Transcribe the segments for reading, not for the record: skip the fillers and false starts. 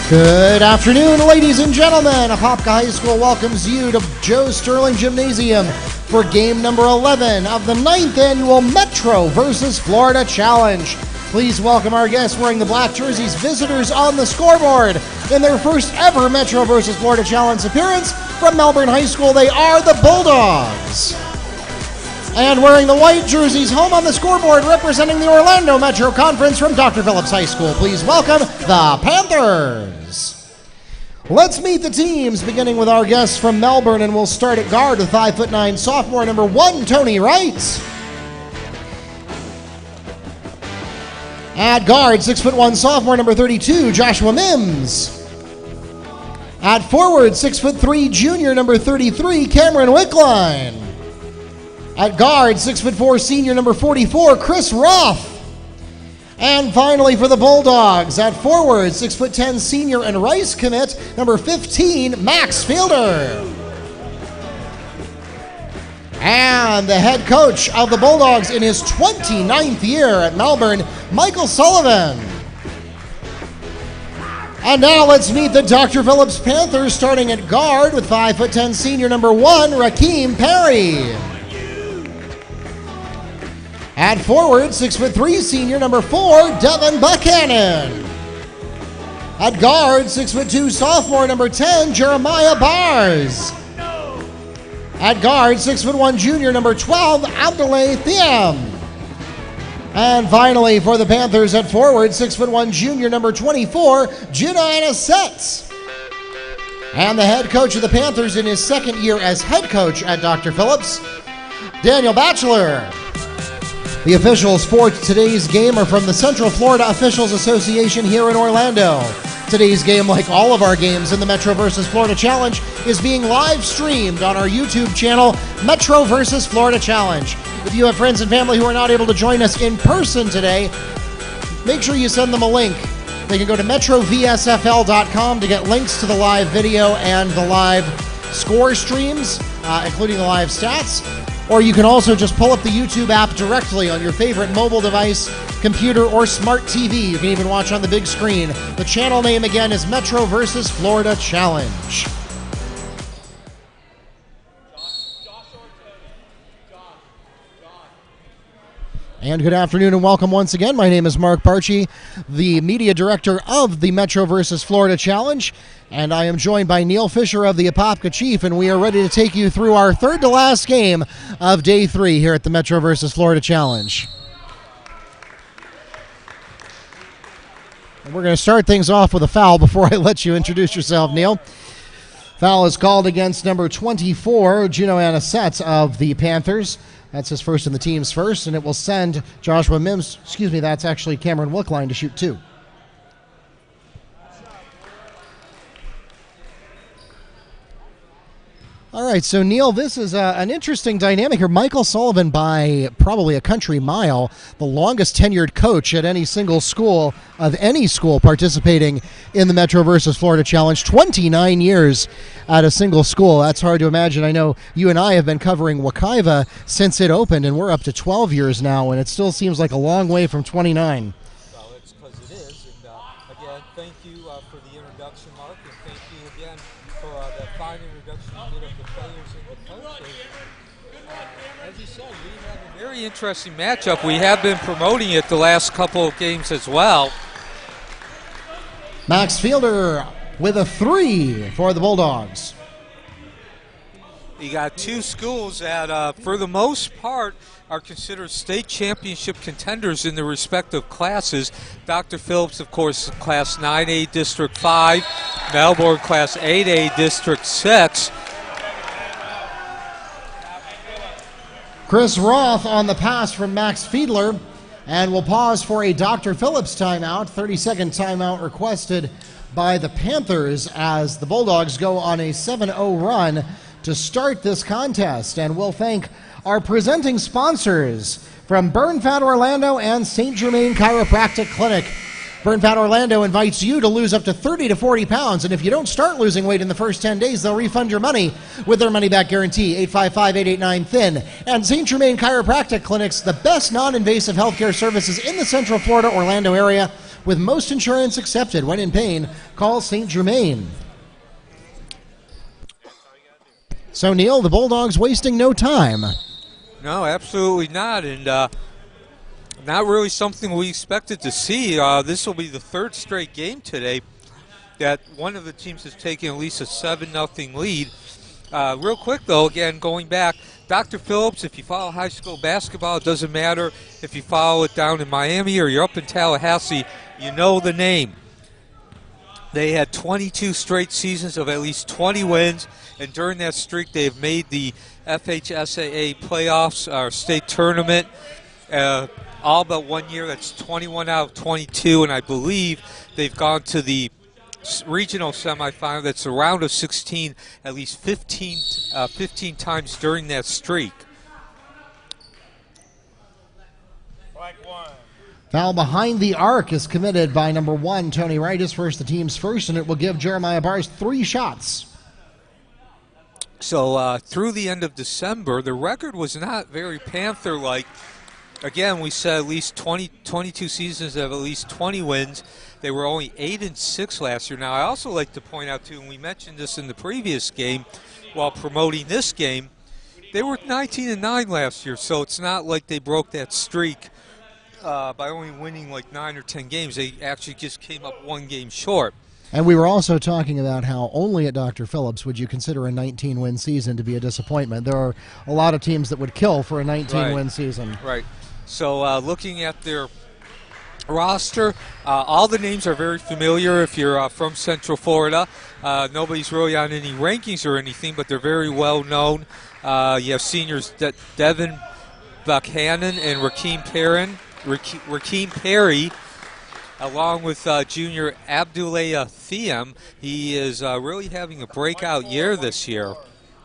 Good afternoon, ladies and gentlemen. Apopka High School welcomes you to Joe Sterling Gymnasium for game number 11 of the 9th annual Metro versus Florida Challenge. Please welcome our guests wearing the black jerseys, visitors on the scoreboard. In their first ever Metro versus Florida Challenge appearance from Melbourne High School, they are the Bulldogs. And wearing the white jerseys, home on the scoreboard, representing the Orlando Metro Conference from Dr. Phillips High School, please welcome the Panthers. Let's meet the teams, beginning with our guests from Melbourne, and we'll start at guard with 5'9" sophomore number 1, Tony Wright. At guard, 6'1" sophomore number 32, Joshua Mims. At forward, 6'3" junior number 33, Cameron Wickline. At guard, 6'4" senior number 44, Chris Roth. And finally for the Bulldogs, at forward, 6'10" senior and Rice commit, number 15, Max Fielder. And the head coach of the Bulldogs in his 29th year at Melbourne, Michael Sullivan. And now let's meet the Dr. Phillips Panthers, starting at guard with 5'10" senior number 1, Rakeem Perry. At forward, 6'3" senior number 4, Devon Buckhanon. At guard, 6'2" sophomore number 10, Jeremiah Bars. At guard, 6'1" junior number 12, Abdoulaye Thiam. And finally for the Panthers at forward, 6'1" junior number 24, Judah Anisette. And the head coach of the Panthers in his second year as head coach at Dr. Phillips, Daniel Batchelor. The officials for today's game are from the Central Florida Officials Association here in Orlando. Today's game, like all of our games in the Metro vs. Florida Challenge, is being live streamed on our YouTube channel, Metro vs. Florida Challenge. If you have friends and family who are not able to join us in person today, make sure you send them a link. They can go to metrovsfl.com to get links to the live video and the live score streams, including the live stats. Or you can also just pull up the YouTube app directly on your favorite mobile device, computer, or smart TV. You can even watch on the big screen. The channel name again is Metro vs. Florida Challenge. And good afternoon and welcome once again. My name is Mark Barchi, the media director of the Metro vs. Florida Challenge, and I am joined by Neil Fisher of the Apopka Chief, and we are ready to take you through our third to last game of day 3 here at the Metro vs. Florida Challenge. And we're going to start things off with a foul before I let you introduce yourself, Neil. Foul is called against number 24, Judah Anisette of the Panthers. That's his first in the team's first, and it will send Joshua Mims, that's actually Cameron Wickline, to shoot 2. All right, so Neil, this is an interesting dynamic here. Michael Sullivan, by probably a country mile, the longest tenured coach at any single school, of any school participating in the Metro vs. Florida Challenge, 29 years at a single school. That's hard to imagine. I know you and I have been covering Wekiva since it opened, and we're up to 12 years now, and it still seems like a long way from 29. Well, it's because it is. And again, thank you for the introduction, Mark, and thank you again for the fine introduction you did of the players and the coaches. As you said, we have a very interesting matchup. We have been promoting it the last couple of games as well. Max Fielder with a 3 for the Bulldogs. You got two schools that, for the most part, are considered state championship contenders in their respective classes. Dr. Phillips, of course, Class 9A District 5, Melbourne Class 8A District 6. Chris Roth on the pass from Max Fiedler, and we'll pause for a Dr. Phillips timeout, 30-second timeout requested by the Panthers as the Bulldogs go on a 7-0 run to start this contest. And we'll thank our presenting sponsors from Burn Fat Orlando and St. Germain Chiropractic Clinic. Burn Fat Orlando invites you to lose up to 30 to 40 pounds, and if you don't start losing weight in the first 10 days, they'll refund your money with their money-back guarantee, 855-889-THIN. And St. Germain Chiropractic Clinic's the best non-invasive healthcare services in the Central Florida, Orlando area, with most insurance accepted. When in pain, call St. Germain. So, Neil, the Bulldogs wasting no time. No, absolutely not. And not really something we expected to see. This will be the third straight game today that one of the teams has taken at least a 7-0 lead. Real quick, though, again, going back, Dr. Phillips, if you follow high school basketball, it doesn't matter if you follow it down in Miami or you're up in Tallahassee, you know the name. They had 22 straight seasons of at least 20 wins, and during that streak they have made the FHSAA playoffs, or state tournament, all but 1 year. That's 21 out of 22, and I believe they've gone to the regional semifinal. That's a round of 16 at least 15 times during that streak. Foul behind the arc is committed by number 1, Tony Wright. His first, the team's first, and it will give Jeremiah Bars 3 shots. So through the end of December, the record was not very Panther-like. Again, we said at least 22 seasons of at least 20 wins. They were only 8-6 last year. Now, I also like to point out, too, and we mentioned this in the previous game while promoting this game, they were 19-9 last year, so it's not like they broke that streak by only winning like 9 or 10 games. They actually just came up 1 game short. And we were also talking about how only at Dr. Phillips would you consider a 19-win season to be a disappointment. There are a lot of teams that would kill for a 19-win season. Right. So looking at their roster, all the names are very familiar if you're from Central Florida. Nobody's really on any rankings or anything, but they're very well known. You have seniors Devon, Buckhanon, and Rakeem Perry, along with junior Abdoulaye Thiam. He is really having a breakout year this year.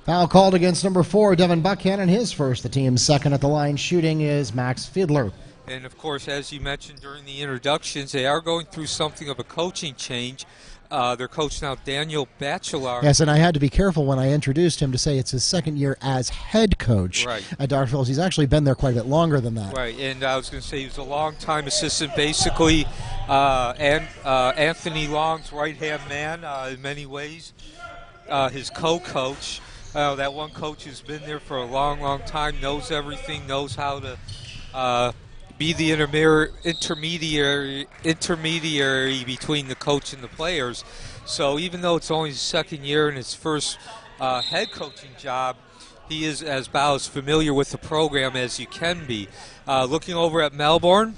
Foul called against number 4, Devon Buckhanon. His first, the team's second at the line. Shooting is Max Fiedler. And, of course, as you mentioned during the introductions, they are going through something of a coaching change. Their coach now, Daniel Batchelor. Yes, and I had to be careful when I introduced him to say it's his second year as head coach at Dr. Phillips. He's actually been there quite a bit longer than that. Right, and I was going to say he was a long-time assistant, basically, and Anthony Long's right-hand man in many ways, his co-coach. That one coach who's been there for a long, long time, knows everything, knows how to be the intermediary between the coach and the players. So even though it's only his second year in his first head coaching job, he is about as familiar with the program as you can be. Looking over at Melbourne,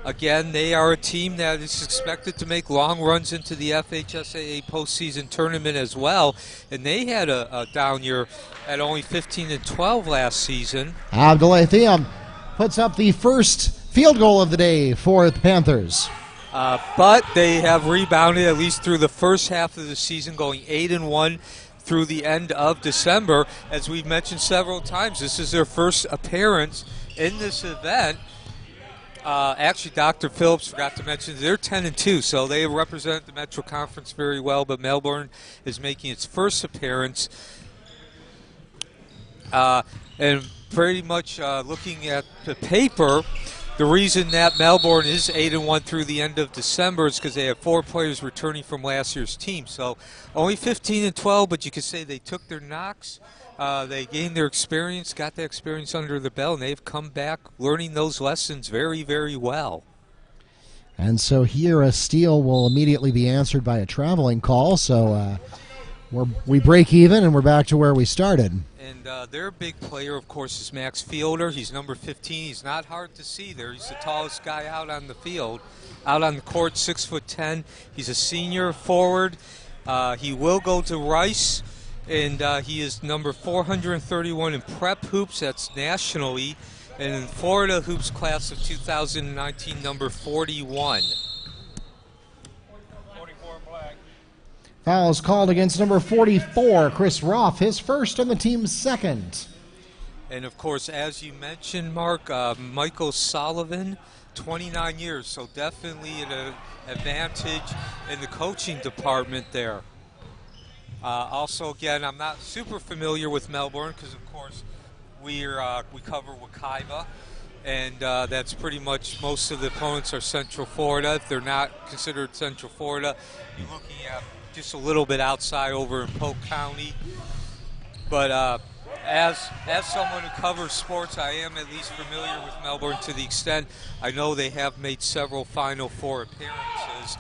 again, they are a team that is expected to make long runs into the FHSAA postseason tournament as well, and they had a down year at only 15-12 last season. Abdoulaye Thiam puts up the first field goal of the day for the Panthers. But they have rebounded at least through the first half of the season, going 8-1 through the end of December. As we've mentioned several times, this is their first appearance in this event. Actually, Dr. Phillips forgot to mention they're 10-2, so they represent the Metro Conference very well, but Melbourne is making its first appearance. And pretty much looking at the paper, the reason that Melbourne is 8-1 through the end of December is because they have 4 players returning from last year's team. So only 15-12, but you could say they took their knocks. They gained their experience, got that experience under the belt, and they've come back learning those lessons very, very well. And so here a steal will immediately be answered by a traveling call. So we break even and we're back to where we started. And their big player, of course, is Max Fiedler. He's number 15. He's not hard to see there. He's the tallest guy out on the field, out on the court, 6'10". He's a senior forward. He will go to Rice, and he is number 431 in prep hoops. That's nationally. And in Florida hoops class of 2019, number 41. Foul is called against number 44, Chris Roth, his first and the team's second. And, of course, as you mentioned, Mark, Michael Sullivan, 29 years, so definitely an advantage in the coaching department there. Also, again, I'm not super familiar with Melbourne because, of course, we cover Wekiva. and that's pretty much most of the opponents are Central Florida. If they're not considered Central Florida, you're looking at just a little bit outside over in Polk County. But as someone who covers sports, I am at least familiar with Melbourne to the extent I know they have made several Final Four appearances,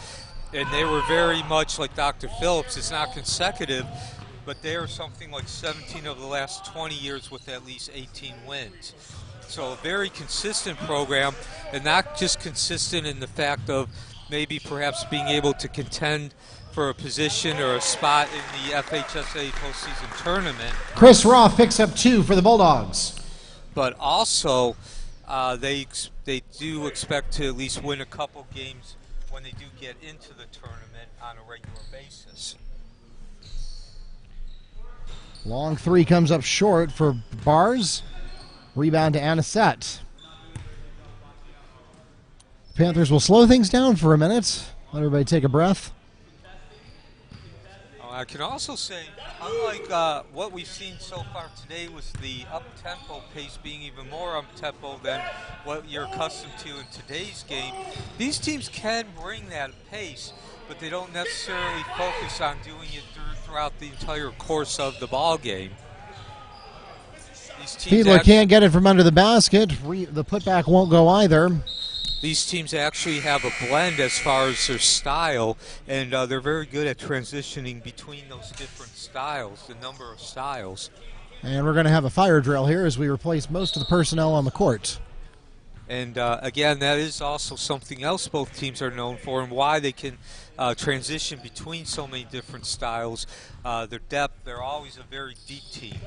and they were very much like Dr. Phillips. It's not consecutive, but they are something like 17 of the last 20 years with at least 18 wins. So a very consistent program, and not just consistent in the fact of maybe perhaps being able to contend for a position or a spot in the FHSA postseason tournament. Chris Roth picks up 2 for the Bulldogs. But also, they do expect to at least win a couple games when they do get into the tournament on a regular basis. Long 3 comes up short for Bars. Rebound to Anisette. Panthers will slow things down for a minute. Let everybody take a breath. I can also say, unlike what we've seen so far today, was the up-tempo pace being even more up-tempo than what you're accustomed to in today's game. These teams can bring that pace, but they don't necessarily focus on doing it throughout the entire course of the ball game. Fiedler can't get it from under the basket. The putback won't go either. These teams actually have a blend as far as their style, and they're very good at transitioning between those different styles, the number of styles. And we're going to have a fire drill here as we replace most of the personnel on the court. And again, that is also something else both teams are known for, and why they can transition between so many different styles. Their depth, they're always a very deep team.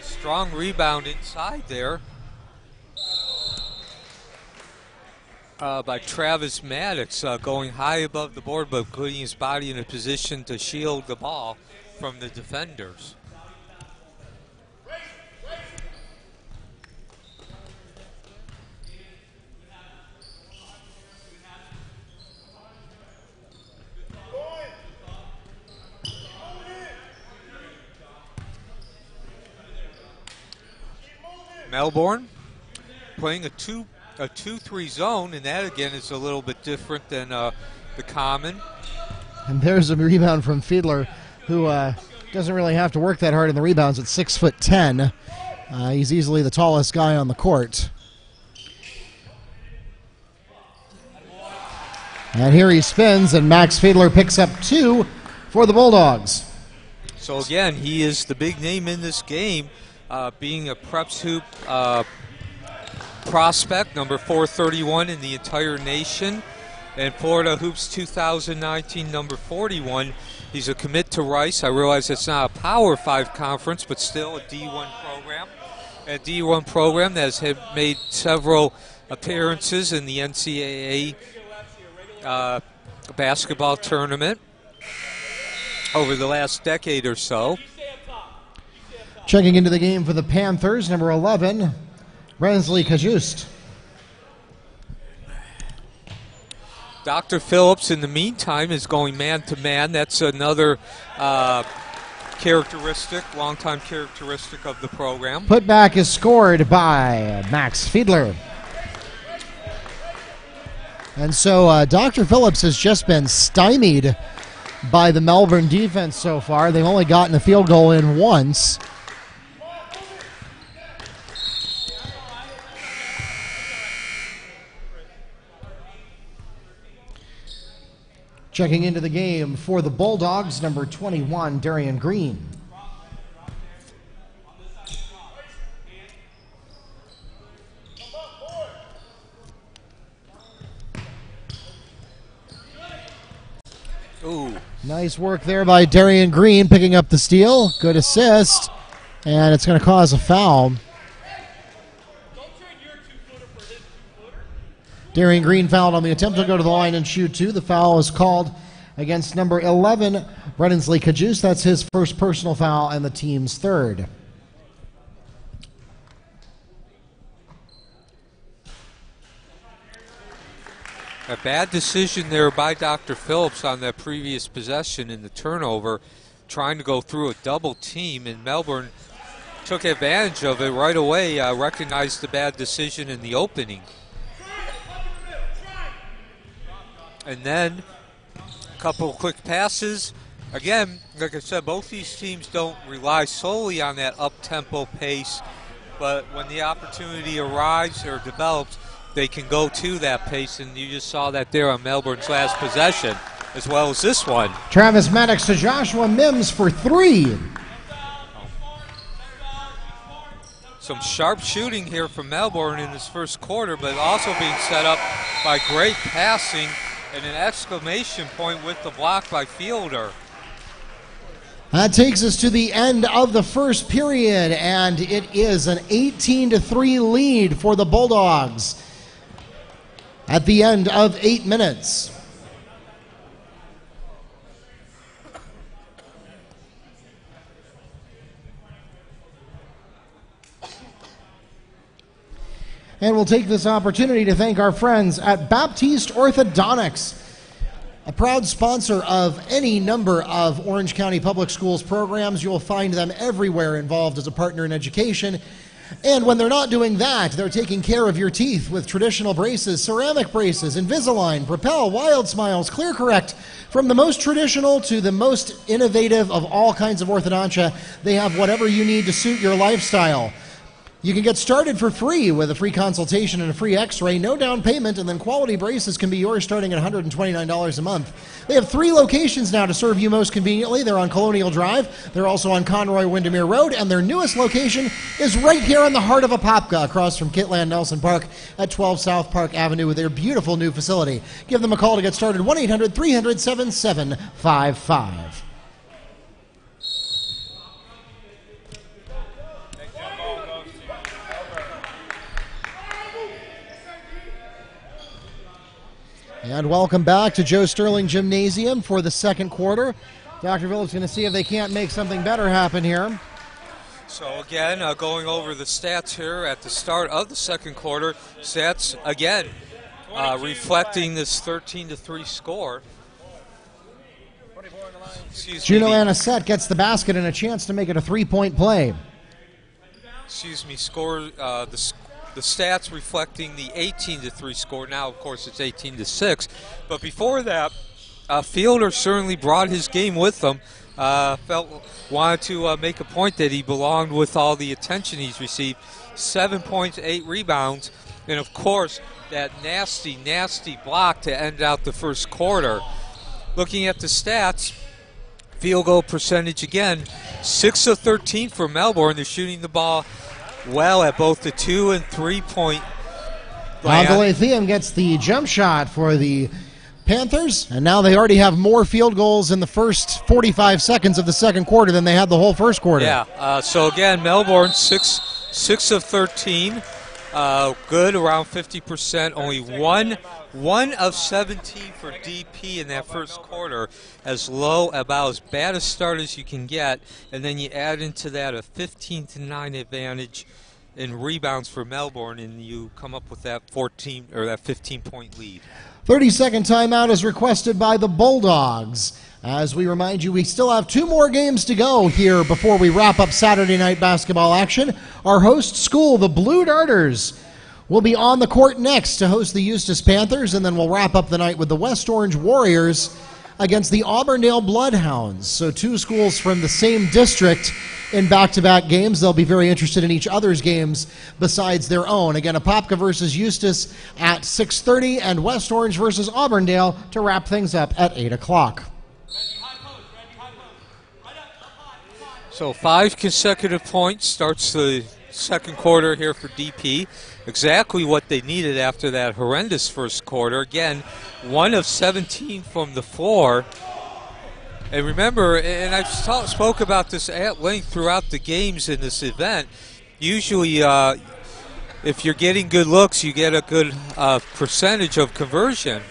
Strong rebound inside there by Travis Maddox, going high above the board but putting his body in a position to shield the ball from the defenders. Melbourne playing a 2-3 zone, and that again is a little bit different than the common. And there's a rebound from Fiedler, who doesn't really have to work that hard in the rebounds at 6'10". He's easily the tallest guy on the court. And here he spins, and Max Fiedler picks up 2 for the Bulldogs. So again, he is the big name in this game. Being a Preps Hoop prospect, number 431 in the entire nation, and Florida Hoops 2019 number 41. He's a commit to Rice. I realize it's not a Power 5 conference, but still a D1 program. A D1 program that has made several appearances in the NCAA basketball tournament over the last decade or so. Checking into the game for the Panthers, number 11, Rensley Kajust. Dr. Phillips, in the meantime, is going man-to-man. That's another characteristic, longtime characteristic of the program. Putback is scored by Max Fiedler. And so Dr. Phillips has just been stymied by the Melbourne defense so far. They've only gotten a field goal in once. Checking into the game for the Bulldogs, number 21, Darian Green. Ooh. Nice work there by Darian Green, picking up the steal. Good assist, and it's going to cause a foul. Darian Green fouled on the attempt to go to the line and shoot 2. The foul is called against number 11, Rensley Kajus. That's his first personal foul and the team's third. A bad decision there by Dr. Phillips on that previous possession in the turnover, trying to go through a double team, and Melbourne took advantage of it right away, recognized the bad decision in the opening. And then a couple of quick passes. Again, like I said, both these teams don't rely solely on that up-tempo pace, but when the opportunity arrives or develops, they can go to that pace, and you just saw that there on Melbourne's last possession, as well as this one. Travis Maddox to Joshua Mims for 3. Some sharp shooting here from Melbourne in this first quarter, but also being set up by great passing and an exclamation point with the block by Fielder. That takes us to the end of the first period, and it is an 18-3 lead for the Bulldogs at the end of 8 minutes. And we'll take this opportunity to thank our friends at Baptiste Orthodontics, a proud sponsor of any number of Orange County Public Schools programs. You'll find them everywhere involved as a partner in education. And when they're not doing that, they're taking care of your teeth with traditional braces, ceramic braces, Invisalign, Propel, Wild Smiles, Clear Correct. From the most traditional to the most innovative of all kinds of orthodontia, they have whatever you need to suit your lifestyle. You can get started for free with a free consultation and a free x-ray, no down payment, and then quality braces can be yours starting at $129 a month. They have 3 locations now to serve you most conveniently. They're on Colonial Drive, they're also on Conroy Windermere Road, and their newest location is right here in the heart of Apopka, across from Kitland Nelson Park at 12 South Park Avenue with their beautiful new facility. Give them a call to get started, 1-800-300-7755. And welcome back to Joe Sterling Gymnasium for the second quarter. Dr. Phillips going to see if they can't make something better happen here. So again, going over the stats here at the start of the second quarter. Stats, again, reflecting this 13-3 score. Juno Anisette gets the basket and a chance to make it a 3-point play. The stats reflecting the 18-3 score. Now, of course, it's 18-6. But before that, Fielder certainly brought his game with him. Wanted to make a point that he belonged with all the attention he's received. 7 points, 8 rebounds, and of course, that nasty, nasty block to end out the first quarter. Looking at the stats, field goal percentage again, 6 of 13 for Melbourne. They're shooting the ball well at both the 2 and 3 point line. Abdoulaye Thiam gets the jump shot for the Panthers, and now they already have more field goals in the first 45 seconds of the second quarter than they had the whole first quarter. Yeah, so again, Melbourne 6 of 13, good, around 50%, only one of 17 for DP in that first quarter, as low, about as bad a start as you can get, and then you add into that a 15-9 advantage in rebounds for Melbourne, and you come up with that 14 or that 15-point lead. 30-second timeout is requested by the Bulldogs. As we remind you, we still have 2 more games to go here before we wrap up Saturday night basketball action. Our host school, the Blue Darters, will be on the court next to host the Eustis Panthers, and then we'll wrap up the night with the West Orange Warriors against the Auburndale Bloodhounds. So 2 schools from the same district in back-to-back games. They'll be very interested in each other's games besides their own. Again, Apopka versus Eustis at 6:30 and West Orange versus Auburndale to wrap things up at 8 o'clock. So 5 consecutive points starts the second quarter here for DP. Exactly what they needed after that horrendous first quarter. Again, 1 of 17 from the floor. And remember, and I've spoke about this at length throughout the games in this event, usually if you're getting good looks, you get a good percentage of conversion.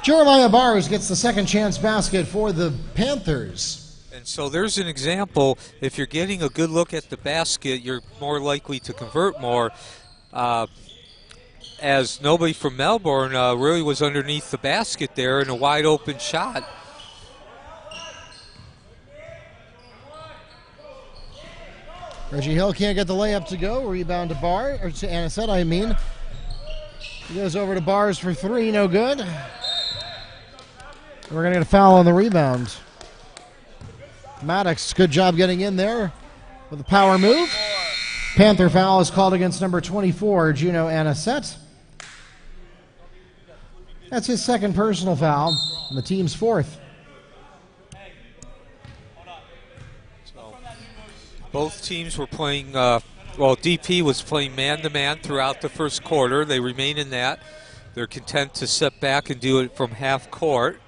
Jeremiah Bars gets the second chance basket for the Panthers. And so there's an example. If you're getting a good look at the basket, you're more likely to convert more. As nobody from Melbourne really was underneath the basket there in a wide open shot. Reggie Hill can't get the layup to go. Rebound to Bar, or to Anisette, I mean. He goes over to Bars for three, no good. We're going to get a foul on the rebound. Maddox, good job getting in there with a power move. Panther foul is called against number 24, Juno Anisette. That's his second personal foul, and the team's fourth. So, both teams were playing, well, DP was playing man-to-man throughout the first quarter. They remain in that. They're content to step back and do it from half court.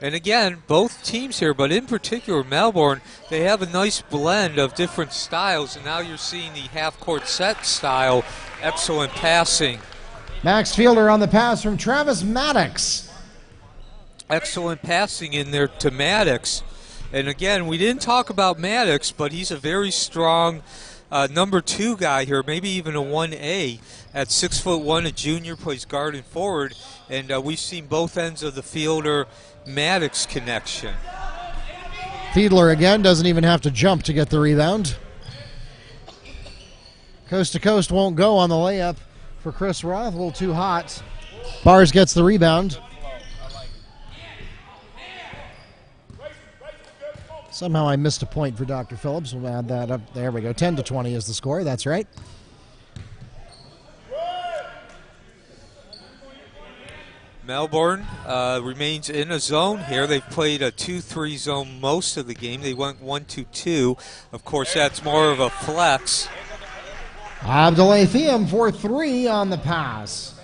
And again, both teams here, but in particular Melbourne, they have a nice blend of different styles, and now you're seeing the half-court set style, excellent passing. Max Fielder on the pass from Travis Maddox. Excellent passing in there to Maddox. And again, we didn't talk about Maddox, but he's a very strong number 2 guy here, maybe even a 1A. At 6'1", a junior, plays guard and forward, and we've seen both ends of the Fielder-Maddox connection. Fiedler again doesn't even have to jump to get the rebound. Coast to coast won't go on the layup for Chris Roth, a little too hot. Bars gets the rebound. Somehow I missed a point for Dr. Phillips. We'll add that up. There we go. 10-20 is the score. That's right. Melbourne remains in a zone here. They've played a 2-3 zone most of the game. They went 1-2-2. Of course, that's more of a flex. Abdoulaye Thiam for three on the pass.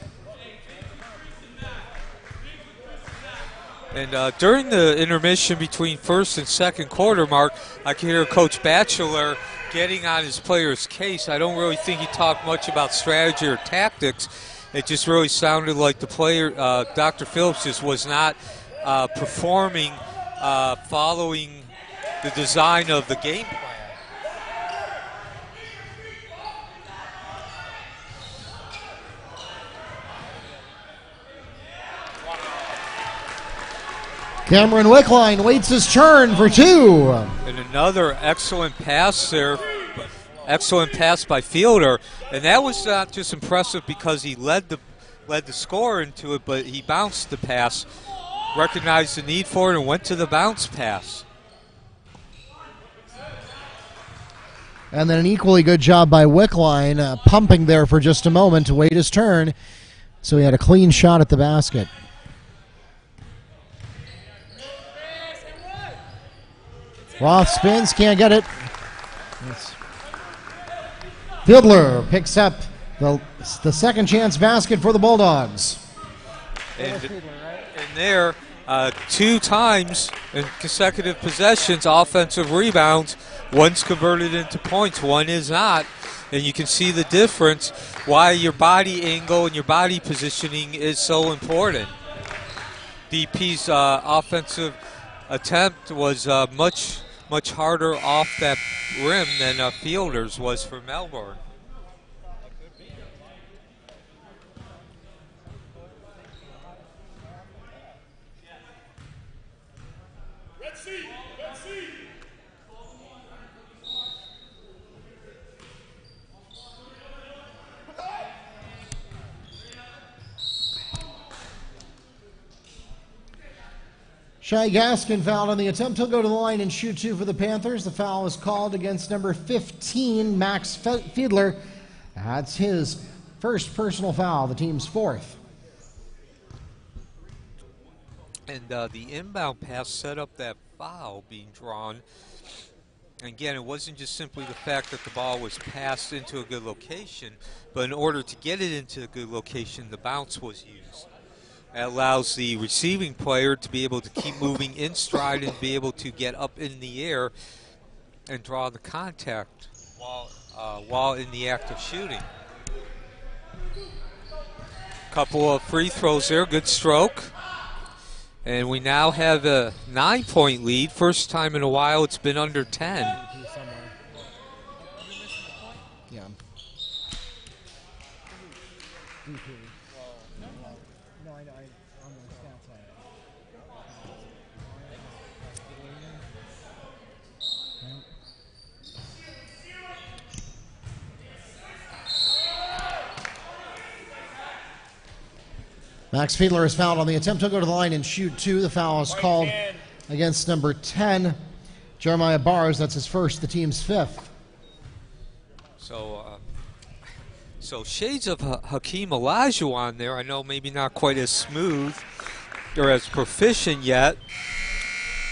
And during the intermission between first and second quarter, Mark, I could hear Coach Batchelor getting on his players' case. I don't really think he talked much about strategy or tactics. It just really sounded like the player, Dr. Phillips, just was not performing, following the design of the game plan. Cameron Wickline waits his turn for two. And another excellent pass there. Excellent pass by Fielder. And that was not just impressive because he led the scorer into it, but he bounced the pass, recognized the need for it, and went to the bounce pass. And then an equally good job by Wickline, pumping there for just a moment to wait his turn. So he had a clean shot at the basket. Roth spins, can't get it. Fiedler picks up the second chance basket for the Bulldogs. And there, 2 times in consecutive possessions, offensive rebounds. One's converted into points, one is not. And you can see the difference, why your body angle and your body positioning is so important. DP's offensive attempt was much harder off that rim than Fielder's was for Melbourne. Shai Gaskin fouled on the attempt. He'll go to the line and shoot two for the Panthers. The foul is called against number 15, Max Fiedler. That's his first personal foul, the team's fourth. And the inbound pass set up that foul being drawn. And again, it wasn't just simply the fact that the ball was passed into a good location, but in order to get it into a good location, the bounce was used. That allows the receiving player to be able to keep moving in stride and be able to get up in the air and draw the contact while in the act of shooting. Couple of free throws there, good stroke. And we now have a 9-point lead. First time in a while it's been under 10. Yeah. Max Fiedler is fouled on the attempt. He'll go to the line and shoot 2. The foul is called against number 10, Jeremiah Bars. That's his first, the team's 5th. So shades of Hakeem Olajuwon there. I know maybe not quite as smooth or as proficient yet,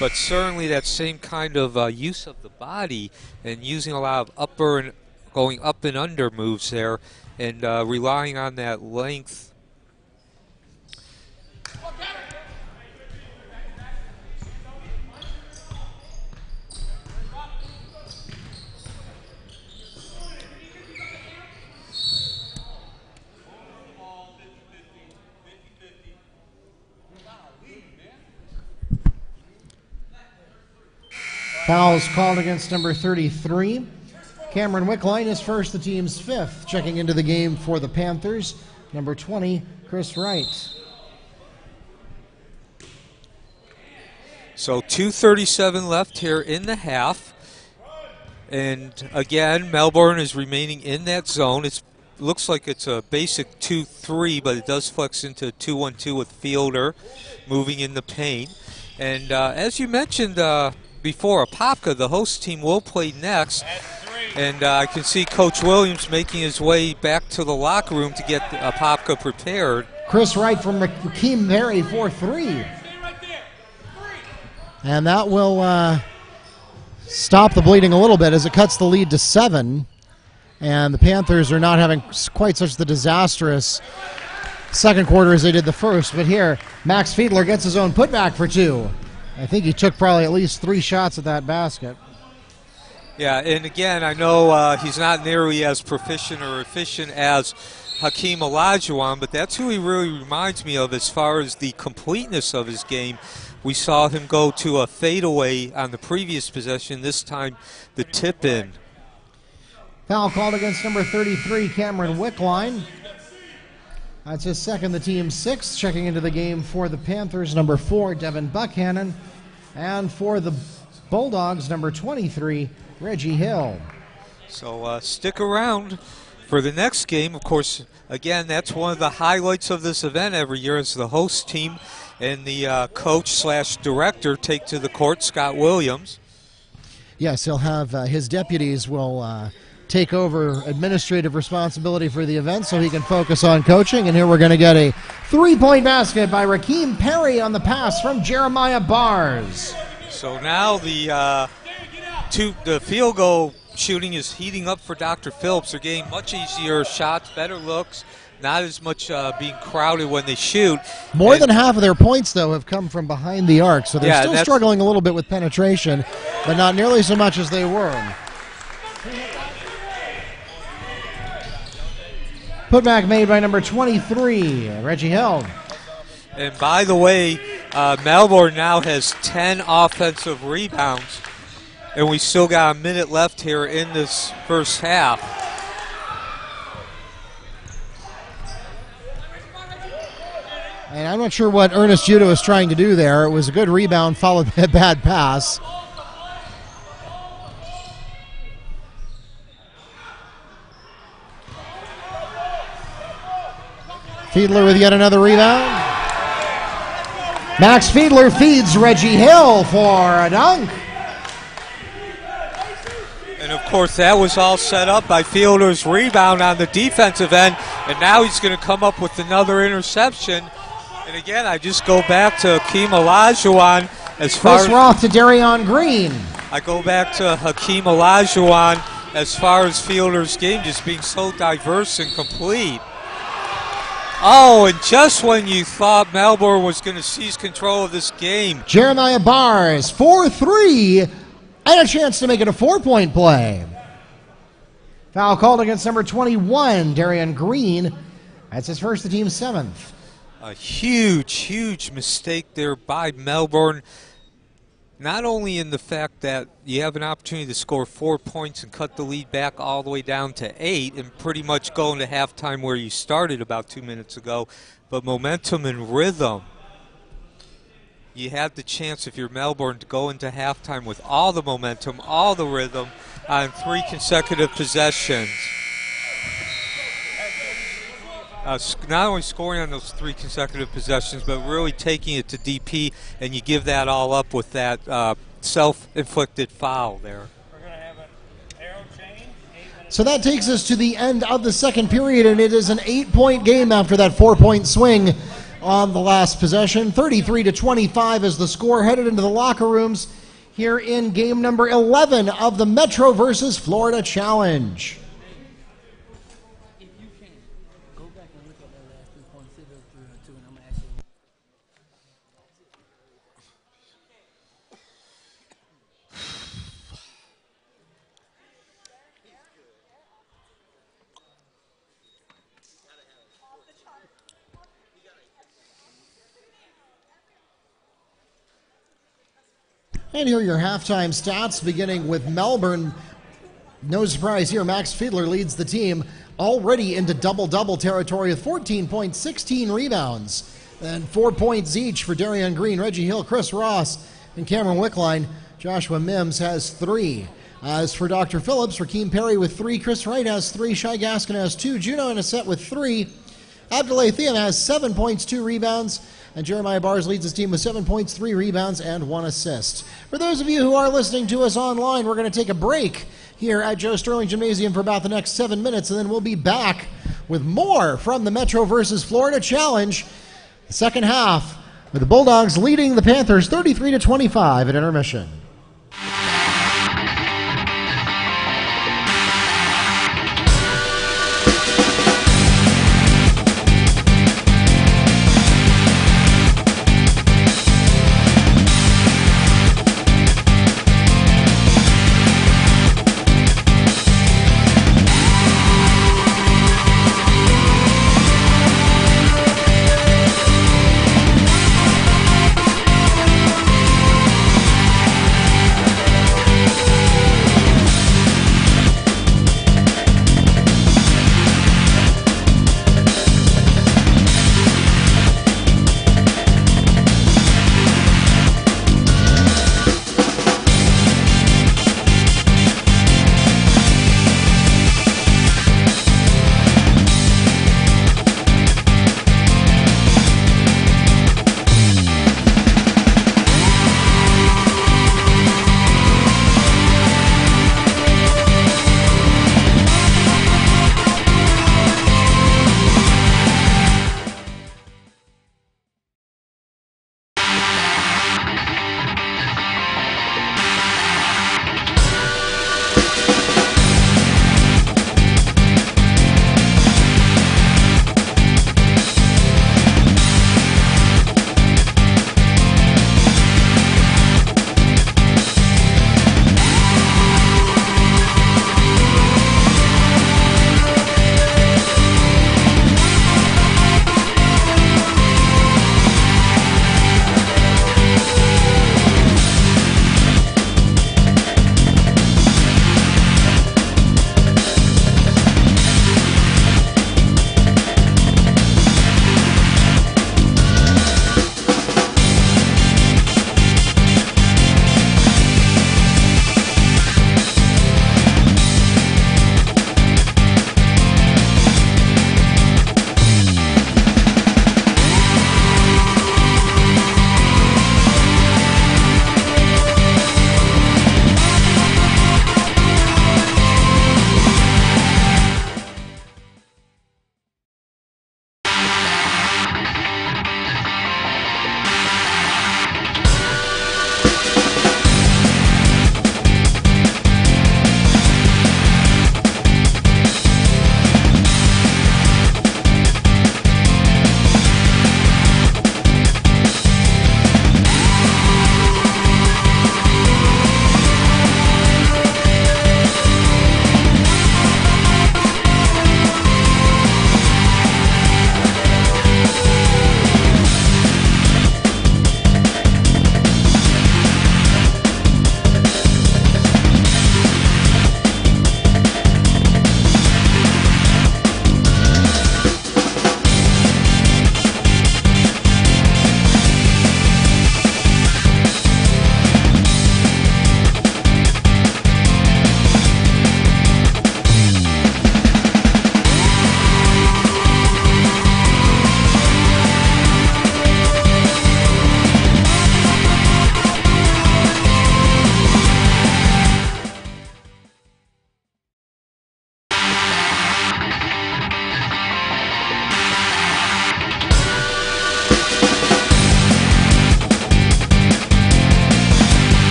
but certainly that same kind of use of the body and using a lot of going up and under moves there and relying on that length. Fouls called against number 33. Cameron Wickline is first, the team's 5th. Checking into the game for the Panthers, number 20, Chris Wright. So 2:37 left here in the half. And again, Melbourne is remaining in that zone. It looks like it's a basic 2-3, but it does flex into 2-1-2 with Fielder moving in the paint. And as you mentioned before, Apopka, the host team, will play next. And I can see Coach Williams making his way back to the locker room to get Apopka prepared. Chris Wright from Rakeem Berry for 3. And that will stop the bleeding a little bit as it cuts the lead to 7. And the Panthers are not having quite such the disastrous second quarter as they did the first. But here, Max Fiedler gets his own putback for 2. I think he took probably at least 3 shots at that basket. Yeah, and again, I know he's not nearly as proficient or efficient as Hakeem Olajuwon, but that's who he really reminds me of as far as the completeness of his game. We saw him go to a fadeaway on the previous possession, this time the tip-in. Foul called against number 33, Cameron Wickline. That's his second, the team's 6th. Checking into the game for the Panthers, number 4, Devon Buckhanon. And for the Bulldogs, number 23, Reggie Hill. So stick around for the next game. Of course, again, that's one of the highlights of this event every year is the host team and the coach/director take to the court, Scott Williams. Yes, he'll have his deputies will take over administrative responsibility for the event so he can focus on coaching. And here we're going to get a 3-point basket by Rakeem Perry on the pass from Jeremiah Bars. So now the field goal shooting is heating up for Dr. Phillips. They're getting much easier shots, better looks, not as much being crowded when they shoot. More than half of their points, though, have come from behind the arc, so they're still struggling a little bit with penetration, but not nearly so much as they were. Putback made by number 23, Reggie Hill. And by the way, Melbourne now has 10 offensive rebounds, and we still got a minute left here in this first half. And I'm not sure what Ernest Judah was trying to do there. It was a good rebound followed by a bad pass. Fiedler with yet another rebound. Max Fiedler feeds Reggie Hill for a dunk. And of course that was all set up by Fiedler's rebound on the defensive end, and now he's going to come up with another interception. And again, I just go back to Hakeem Olajuwon as far Chris Roth to Darion Green. I go back to Hakeem Olajuwon as far as Fiedler's game just being so diverse and complete. Oh, and just when you thought Melbourne was going to seize control of this game, Jeremiah Bars, 4-3, and a chance to make it a 4-point play. Foul called against number 21, Darion Green. That's his first, the team's 7th. A huge, huge mistake there by Melbourne. Not only in the fact that you have an opportunity to score 4 points and cut the lead back all the way down to 8 and pretty much go into halftime where you started about 2 minutes ago, but momentum and rhythm. You have the chance, if you're Melbourne, to go into halftime with all the momentum, all the rhythm on 3 consecutive possessions. not only scoring on those 3 consecutive possessions, but really taking it to DP, and you give that all up with that self-inflicted foul there. We're going to have an arrow change. So that takes us to the end of the second period, and it is an 8-point game after that 4-point swing on the last possession. 33-25 is the score, headed into the locker rooms here in game number 11 of the Metro versus Florida Challenge. If you can, go back and look at that last 3 points, see if it was 3 or 2, and I'm going to ask you. And here are your halftime stats, beginning with Melbourne. No surprise here, Max Fiedler leads the team already into double-double territory with 14 points, 16 rebounds, and 4 points each for Darian Green, Reggie Hill, Chris Ross, and Cameron Wickline. Joshua Mims has 3. As for Dr. Phillips, Rakeem Perry with 3, Chris Wright has 3, Shai Gaskin has 2, Juno in a set with 3, Abdoulaye Thiam has 7 points, 2 rebounds, and Jeremiah Bars leads his team with 7 points, 3 rebounds, and 1 assist. For those of you who are listening to us online, we're going to take a break here at Joe Sterling Gymnasium for about the next 7 minutes, and then we'll be back with more from the Metro versus Florida Challenge. The second half, with the Bulldogs leading the Panthers 33-25 at intermission.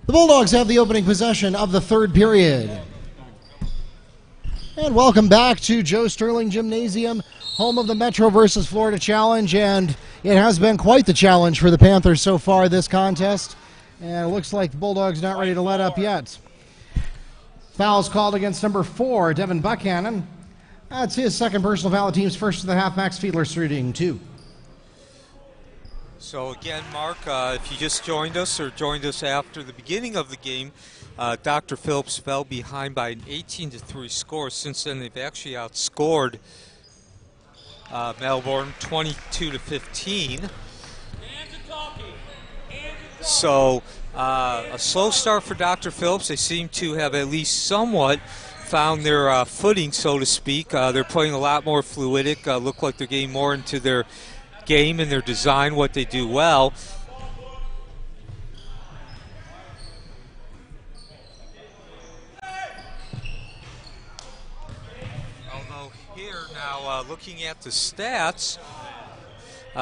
The Bulldogs have the opening possession of the third period. And welcome back to Joe Sterling Gymnasium, home of the Metro versus Florida Challenge, and it has been quite the challenge for the Panthers so far this contest, and it looks like the Bulldogs not ready to let up yet. Fouls called against number 4, Devon Buckhanon. That's his second personal foul, the team's first of the half. Max Fiedler shooting 2. So again, Mark, if you just joined us or joined us after the beginning of the game, Dr. Phillips fell behind by an 18-3 score. Since then, they've actually outscored Melbourne 22-15. So a slow start for Dr. Phillips. They seem to have at least somewhat found their footing, so to speak. They're playing a lot more fluidic. Look like they're getting more into their game and their design, what they do well. Although here now, looking at the stats,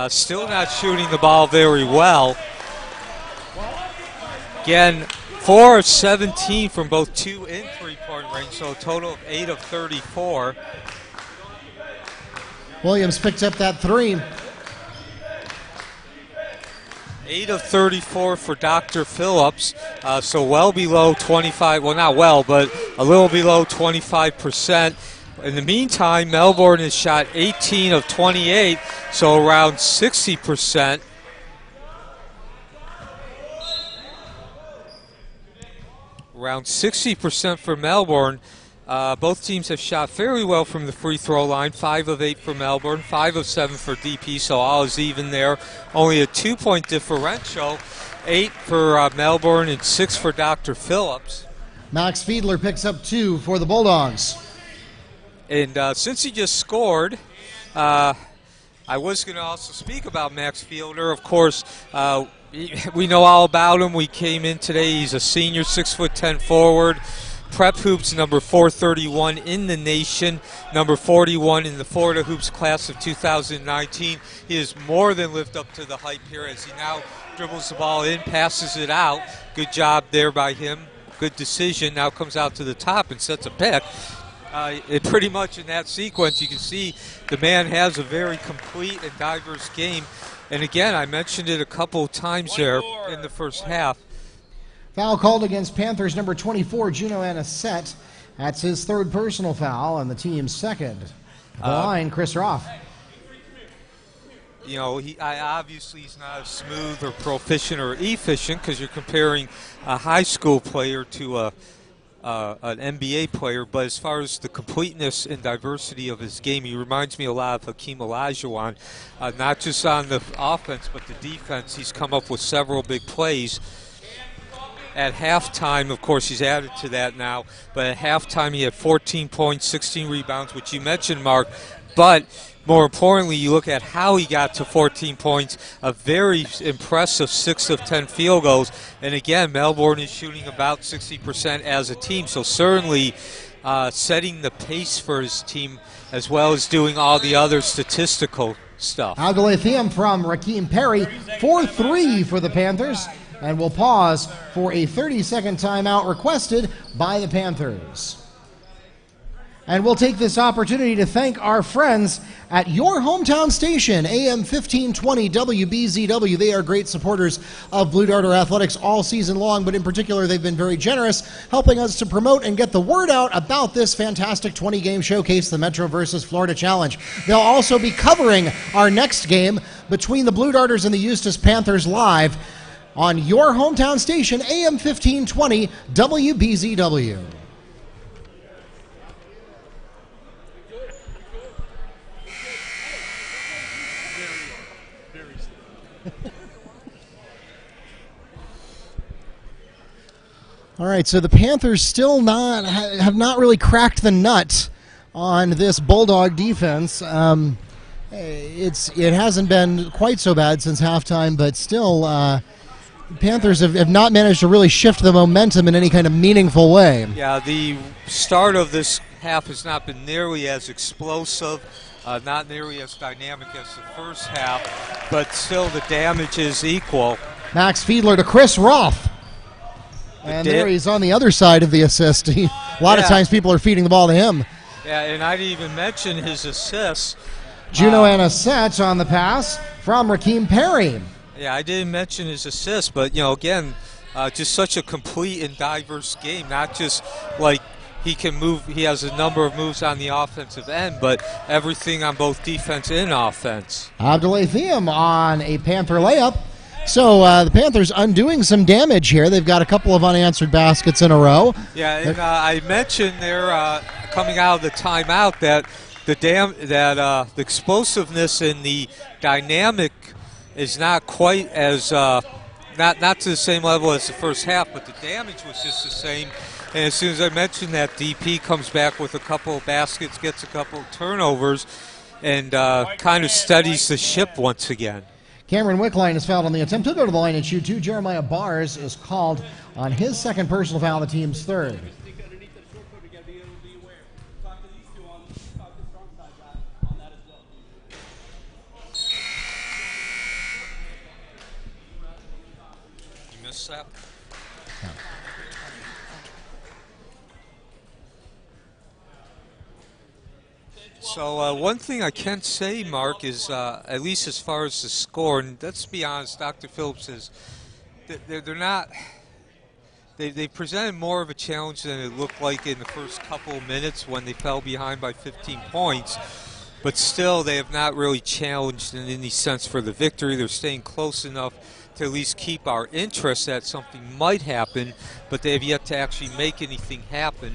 still not shooting the ball very well. Again, 4 of 17 from both 2 and 3-point range, so a total of 8 of 34. Williams picked up that 3. 8 of 34 for Dr. Phillips, so well below 25, well not well, but a little below 25%. In the meantime, Melbourne has shot 18 of 28, so around 60%. Around 60% for Melbourne. Both teams have shot very well from the free throw line. 5 of 8 for Melbourne, 5 of 7 for DP, so all is even there. Only a 2-point differential. 8 for Melbourne and 6 for Dr. Phillips. Max Fiedler picks up 2 for the Bulldogs. And since he just scored, I was going to also speak about Max Fiedler. Of course, we know all about him. We came in today. He's a senior, 6'10" forward. Prep Hoops number 431 in the nation, number 41 in the Florida Hoops class of 2019. He has more than lived up to the hype here as he now dribbles the ball in, passes it out. Good job there by him. Good decision. Now comes out to the top and sets a pick. It pretty much in that sequence, you can see the man has a very complete and diverse game. And again, I mentioned it a couple of times there in the first half. Foul called against Panthers number 24, Juno Anisette. That's his third personal foul and the team's second. The line, Chris Roth. You know, obviously he's not as smooth or proficient or efficient because you're comparing a high school player to an NBA player, but as far as the completeness and diversity of his game, he reminds me a lot of Hakeem Olajuwon, not just on the offense but the defense. He's come up with several big plays. At halftime, of course, he's added to that now, but at halftime he had 14 points, 16 rebounds, which you mentioned, Mark, but more importantly, you look at how he got to 14 points, a very impressive 6 of 10 field goals, and again, Melbourne is shooting about 60% as a team, so certainly setting the pace for his team as well as doing all the other statistical stuff. Abdoulaye Thiam from Rakeem Perry, 4-3 for the Panthers. And we'll pause for a 30-second timeout requested by the Panthers. And we'll take this opportunity to thank our friends at your hometown station, AM 1520 WBZW. They are great supporters of Blue Darter Athletics all season long, but in particular, they've been very generous, helping us to promote and get the word out about this fantastic 20-game showcase, the Metro versus Florida Challenge. They'll also be covering our next game between the Blue Darters and the Eustis Panthers live on your hometown station, AM 1520 WBZW. All right, so the Panthers still have not really cracked the nut on this Bulldog defense. It hasn't been quite so bad since halftime, but still, Panthers have not managed to really shift the momentum in any kind of meaningful way. Yeah, the start of this half has not been nearly as explosive, not nearly as dynamic as the first half, but still the damage is equal. Max Fiedler to Chris Roth. And there he's on the other side of the assist. A lot of times people are feeding the ball to him. Yeah, and I didn't even mention his assists. Juno Anisette on the pass from Rakeem Perry. Yeah, I didn't mention his assists, but, you know, again, just such a complete and diverse game. Not just like he can move, he has a number of moves on the offensive end, but everything on both defense and offense. Abdoulaye Thiam on a Panther layup. So the Panthers undoing some damage here. They've got a couple of unanswered baskets in a row. Yeah, and I mentioned they're coming out of the timeout that the explosiveness and the dynamic is not quite as not to the same level as the first half, but the damage was just the same. And as soon as I mentioned that, DP comes back with a couple of baskets, gets a couple of turnovers, and kind of steadies the ship once again. Cameron Wickline is fouled on the attempt to go to the line and shoot two. Jeremiah Bars is called on his second personal foul, the team's third. You missed that? So one thing I can say, Mark, is at least as far as the score, and let's be honest, Dr. Phillips is they're not. They presented more of a challenge than it looked like in the first couple of minutes when they fell behind by 15 points. But still, they have not really challenged in any sense for the victory. They're staying close enough to at least keep our interest that something might happen, but they have yet to actually make anything happen,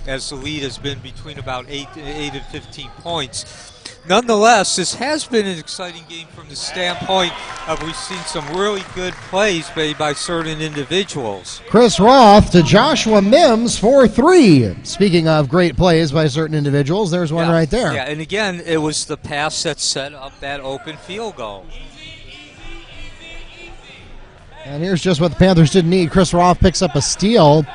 as the lead has been between about 8 and 15 points. Nonetheless, this has been an exciting game from the standpoint of we've seen some really good plays made by certain individuals. Chris Roth to Joshua Mims for three. Speaking of great plays by certain individuals, there's one right there. Yeah, and again, it was the pass that set up that open field goal. And here's just what the Panthers didn't need. Chris Roth picks up a steal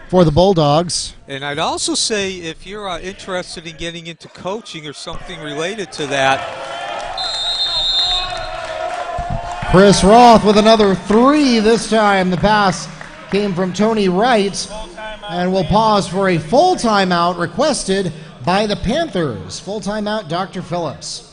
for the Bulldogs. And I'd also say if you're interested in getting into coaching or something related to that. Chris Roth with another three this time. The pass came from Tony Wright. And we'll pause for a full timeout requested by the Panthers. Full timeout, Dr. Phillips.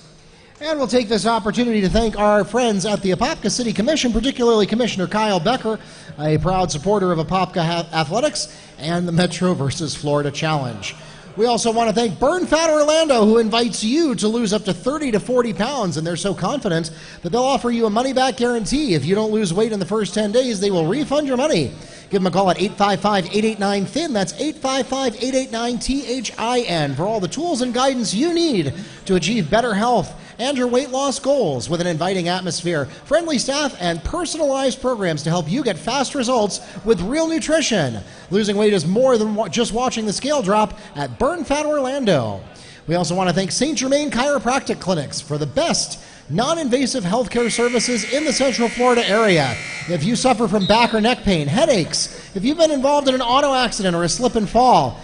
And we'll take this opportunity to thank our friends at the Apopka City Commission, particularly Commissioner Kyle Becker, a proud supporter of Apopka Athletics and the Metro versus Florida Challenge. We also want to thank Burn Fat Orlando, who invites you to lose up to 30 to 40 pounds, and they're so confident that they'll offer you a money-back guarantee. If you don't lose weight in the first 10 days, they will refund your money. Give them a call at 855-889-THIN. That's 855-889-THIN for all the tools and guidance you need to achieve better health and your weight loss goals, with an inviting atmosphere, friendly staff, and personalized programs to help you get fast results with real nutrition. Losing weight is more than just watching the scale drop at Burn Fat Orlando. We also want to thank St. Germain Chiropractic Clinics for the best non-invasive healthcare services in the Central Florida area. If you suffer from back or neck pain, headaches, if you've been involved in an auto accident or a slip and fall,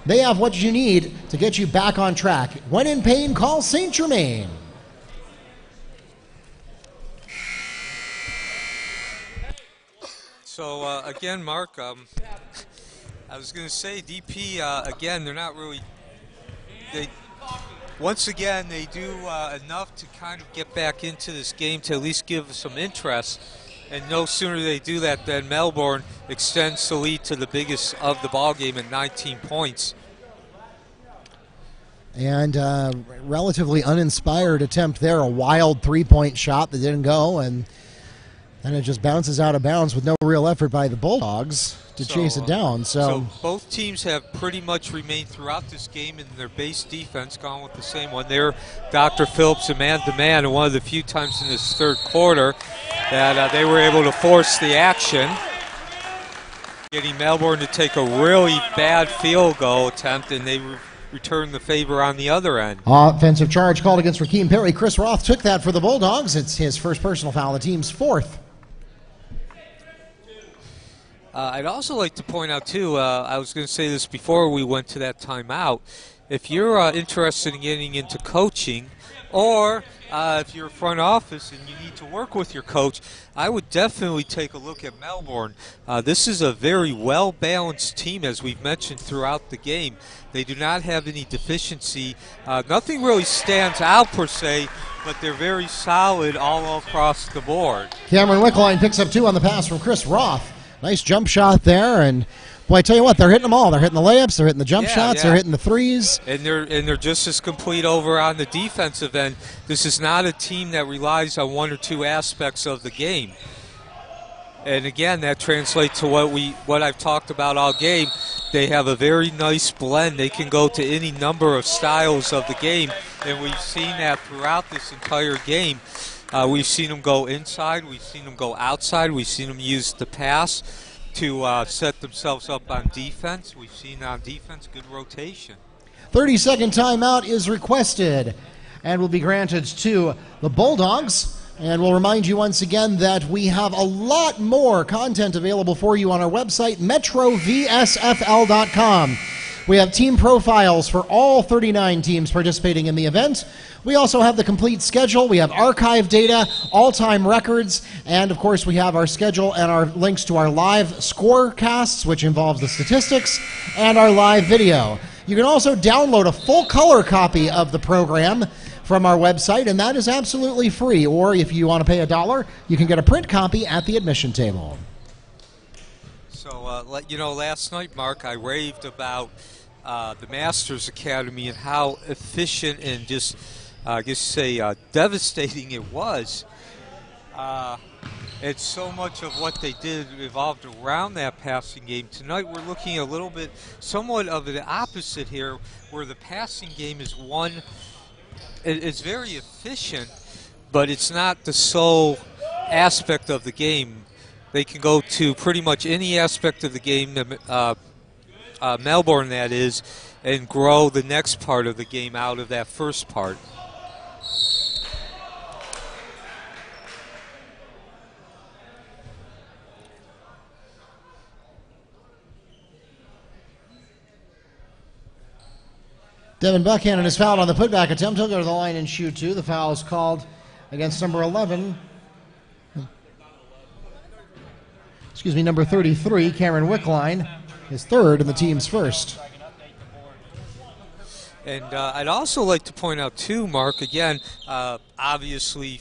they have what you need to get you back on track. When in pain, call St. Germain. So, again, Mark, I was going to say DP, again, they're not really, once again, they do enough to kind of get back into this game to at least give some interest. And no sooner they do that than Melbourne extends the lead to the biggest of the ball game at 19 points. And relatively uninspired attempt there, a wild three-point shot that didn't go, and then it just bounces out of bounds with no real effort by the Bulldogs to chase it down. So both teams have pretty much remained throughout this game in their base defense, gone with the same one. They're Dr. Phillips and man-to-man, and one of the few times in this third quarter that they were able to force the action, getting Melbourne to take a really bad field goal attempt, and they return the favor on the other end. Offensive charge called against Rakeem Perry. Chris Roth took that for the Bulldogs. It's his first personal foul, the team's fourth. I'd also like to point out, too, I was going to say this before we went to that timeout. If you're interested in getting into coaching Or if you're a front office and you need to work with your coach, I would definitely take a look at Melbourne. This is a very well-balanced team, as we've mentioned throughout the game. They do not have any deficiency. Nothing really stands out per se, but they're very solid all across the board. Cameron Wickline picks up 2 on the pass from Chris Roth. Nice jump shot there, and boy, I tell you what, they're hitting them all. They're hitting the layups, they're hitting the jump shots, they're hitting the threes. And they're just as complete over on the defensive end. This is not a team that relies on one or two aspects of the game. And again, that translates to what I've talked about all game. They have a very nice blend. They can go to any number of styles of the game, and we've seen that throughout this entire game. We've seen them go inside, we've seen them go outside, we've seen them use the pass to set themselves up on defense. We've seen on defense good rotation. 30-second timeout is requested and will be granted to the Bulldogs. And we'll remind you once again that we have a lot more content available for you on our website, metrovsfl.com. We have team profiles for all 39 teams participating in the event. We also have the complete schedule. We have archive data, all-time records, and of course we have our schedule and our links to our live scorecasts, which involves the statistics, and our live video. You can also download a full-color copy of the program from our website, and that is absolutely free. Or if you want to pay $1, you can get a print copy at the admission table. So, last night, Mark, I raved about the Masters Academy and how efficient and just, devastating it was. And so much of what they did evolved around that passing game. Tonight, we're looking a little bit, somewhat of the opposite here, where the passing game is one. It's very efficient, but it's not the sole aspect of the game. They can go to pretty much any aspect of the game, Melbourne that is, and grow the next part of the game out of that first part. Devon Buckhanon is fouled on the putback attempt. He'll go to the line and shoot 2. The foul is called against number 11. Number 33, Cameron Wickline, his third and the team's first. And I'd also like to point out too, Mark, again, obviously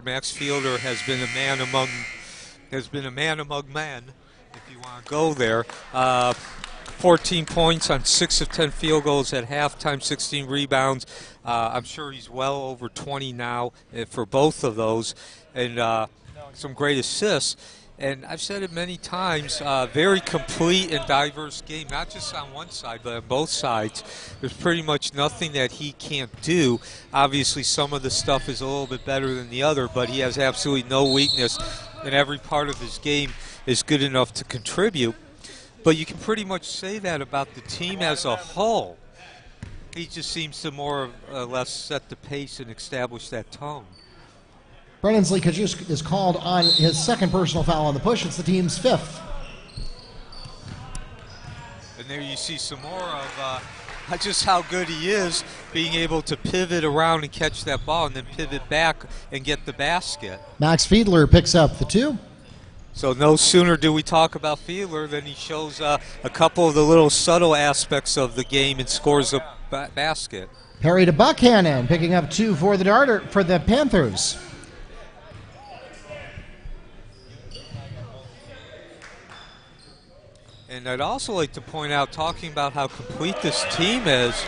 Max Fielder has been a man among men, if you want to go there. 14 points on 6 of 10 field goals at halftime, 16 rebounds. I'm sure he's well over 20 now for both of those, and some great assists. And I've said it many times, very complete and diverse game, not just on one side, but on both sides. There's pretty much nothing that he can't do. Obviously, some of the stuff is a little bit better than the other, but he has absolutely no weakness, and every part of his game is good enough to contribute. But you can pretty much say that about the team as a whole. He just seems to more or less set the pace and establish that tone. Brennan-Lee Kajus is called on his second personal foul on the push. It's the team's 5th. And there you see some more of just how good he is, being able to pivot around and catch that ball and then pivot back and get the basket. Max Fiedler picks up the 2. So no sooner do we talk about Fiedler than he shows a couple of the little subtle aspects of the game and scores a basket. Perry to Buckhanon, picking up 2 for the Panthers. And I'd also like to point out, talking about how complete this team is.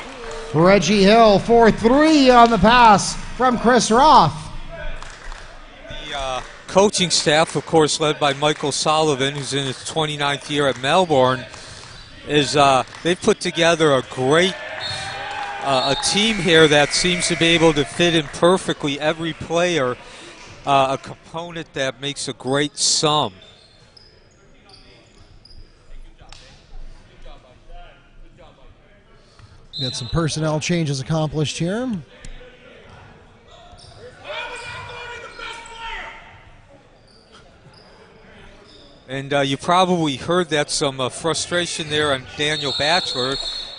Reggie Hill for 3 on the pass from Chris Roth. The coaching staff, of course, led by Michael Sullivan, who's in his 29th year at Melbourne, they've put together a great a team here that seems to be able to fit in perfectly every player, a component that makes a great sum. Got some personnel changes accomplished here. And you probably heard that some frustration there on Daniel Batchelor,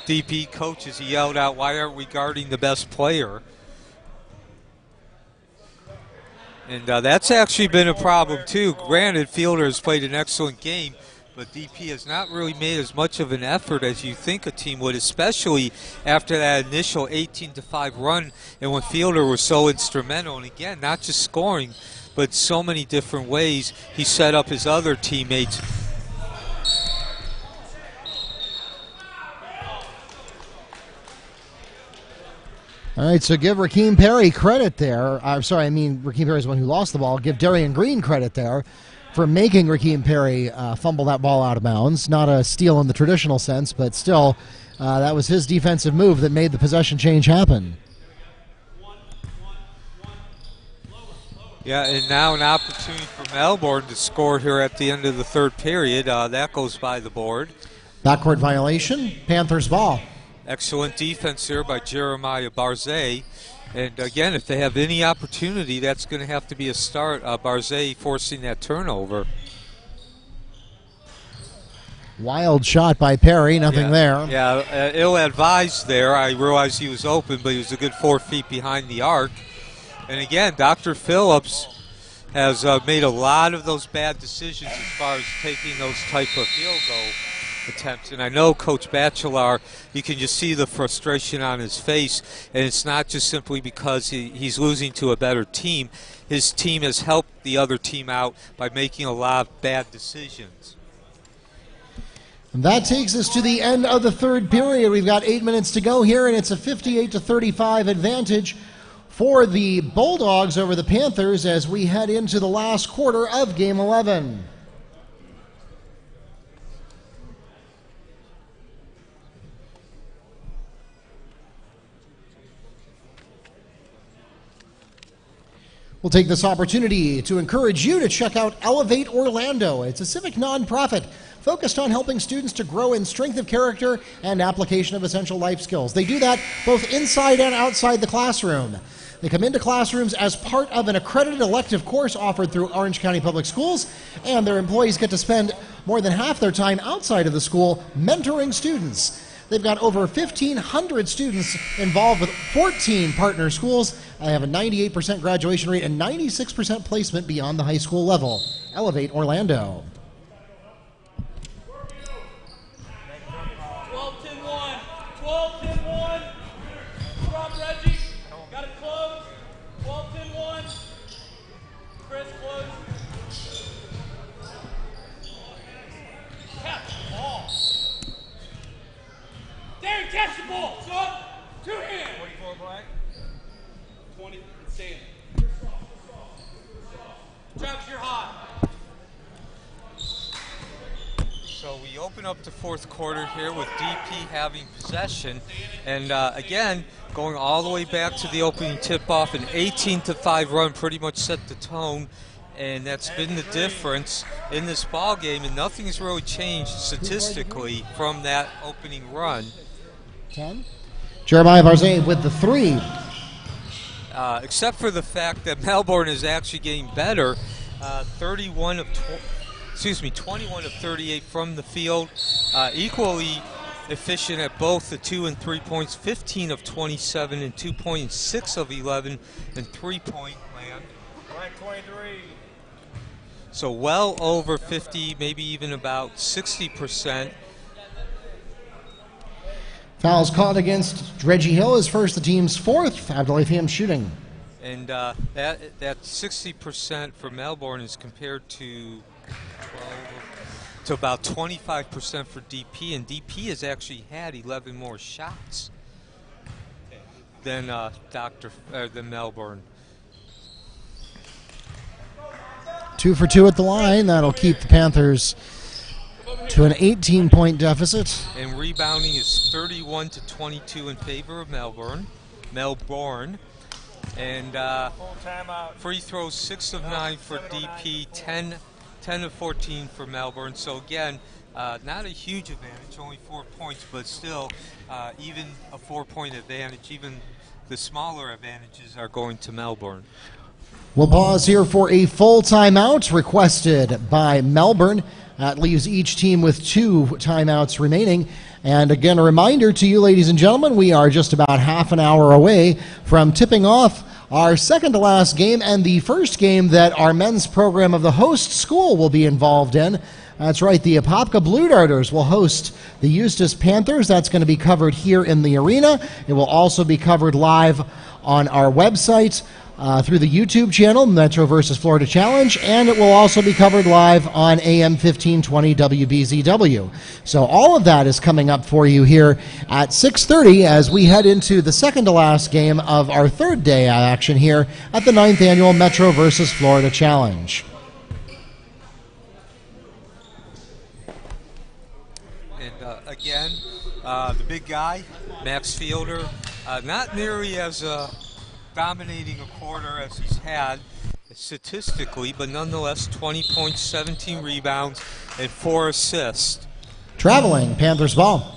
DP coach, as he yelled out, "Why aren't we guarding the best player?" And that's actually been a problem too. Granted, Fielder has played an excellent game, but DP has not really made as much of an effort as you think a team would, especially after that initial 18-5 run and when Fielder was so instrumental. And again, not just scoring, but so many different ways he set up his other teammates. All right, so give Rakeem Perry credit there. I'm sorry, I mean Rakeem Perry is the one who lost the ball. Give Darian Green credit there for making Rakeem Perry fumble that ball out of bounds. Not a steal in the traditional sense, but still, that was his defensive move that made the possession change happen. Yeah, and now an opportunity for Melbourne to score here at the end of the third period. That goes by the board. Backcourt violation, Panthers ball. Excellent defense here by Jeremiah Barzay. And again, if they have any opportunity, that's going to have to be a start. Barzay forcing that turnover. Wild shot by Perry, nothing there. Yeah, ill-advised there. I realized he was open, but he was a good 4 feet behind the arc. And again, Dr. Phillips has made a lot of those bad decisions as far as taking those type of field goal attempts. And I know Coach Batchelor, you can just see the frustration on his face, and it's not just simply because he's losing to a better team. His team has helped the other team out by making a lot of bad decisions. And that takes us to the end of the third period. We've got 8 minutes to go here, and it's a 58-35 advantage for the Bulldogs over the Panthers as we head into the last quarter of Game 11. We'll take this opportunity to encourage you to check out Elevate Orlando. It's a civic nonprofit focused on helping students to grow in strength of character and application of essential life skills. They do that both inside and outside the classroom. They come into classrooms as part of an accredited elective course offered through Orange County Public Schools, and their employees get to spend more than half their time outside of the school mentoring students. They've got over 1,500 students involved with 14 partner schools. They have a 98% graduation rate and 96% placement beyond the high school level. Elevate Orlando. 12-10-1. 12-10-1. Drop Reggie. Got it close. 12-10-1. Chris, close. Catch the ball. Darren, catch the ball. Son, two hands. 44 black. 20 and stand. Travis, you're hot. So we open up the fourth quarter here with DP having possession. And again, going all the way back to the opening tip-off, an 18-5 run pretty much set the tone. And that's been the difference in this ball game, and nothing's really changed statistically from that opening run. 10. Jeremiah Barzay with the 3. Except for the fact that Melbourne is actually getting better. 21 of 21 of 38 from the field. Equally efficient at both the 2 and 3 points. 15 of 27 and 2 points, 6 of 11 and 3-point land. 23. So well over 50, maybe even about 60%. Fouls caught against Reggie Hill is first, the team's 4th. Abdoulaye Thiam shooting. And that 60% for Melbourne is compared to about 25% for DP, and DP has actually had 11 more shots than than Melbourne. 2 for 2 at the line. That'll keep the Panthers to an 18-point deficit. And rebounding is 31-22 in favor of Melbourne. And free throws 6 of 9 for DP, 10 of 14 for Melbourne. So again, not a huge advantage, only 4 points, but still, even a 4-point advantage, even the smaller advantages are going to Melbourne. We'll pause here for a full timeout requested by Melbourne. That leaves each team with 2 timeouts remaining. And again, a reminder to you, ladies and gentlemen, we are just about half an hour away from tipping off our second to last game and the first game that our men's program of the host school will be involved in. That's right, the Apopka Blue Darters will host the Eustis Panthers. That's going to be covered here in the arena. It will also be covered live on our website through the YouTube channel, Metro vs. Florida Challenge, and it will also be covered live on AM 1520 WBZW. So all of that is coming up for you here at 6:30 as we head into the second to last game of our third day action here at the 9th Annual Metro vs. Florida Challenge. And again, the big guy, Max Fielder, not nearly as dominating a quarter as he's had statistically, but nonetheless 20 points, 17 rebounds, and 4 assists. Traveling, Panthers ball.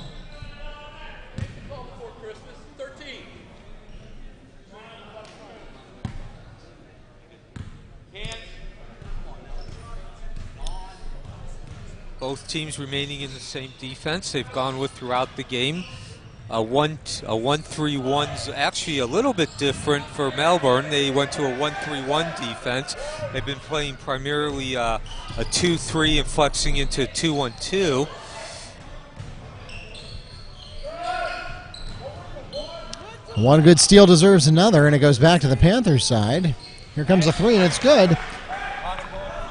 Both teams remaining in the same defense they've gone with throughout the game. A 1-3-1 is actually a little bit different for Melbourne. They went to a 1-3-1 defense. They've been playing primarily a 2-3 and flexing into a 2-1-2. One good steal deserves another, and it goes back to the Panthers side. Here comes a three, and it's good.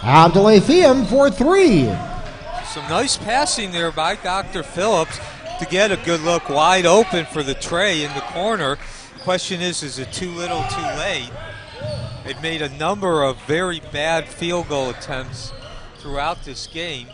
Abdoulaye Thiam for 3. Some nice passing there by Dr. Phillips to get a good look wide open for the tray in the corner. The question is it too little, too late? They've made a number of very bad field goal attempts throughout this game.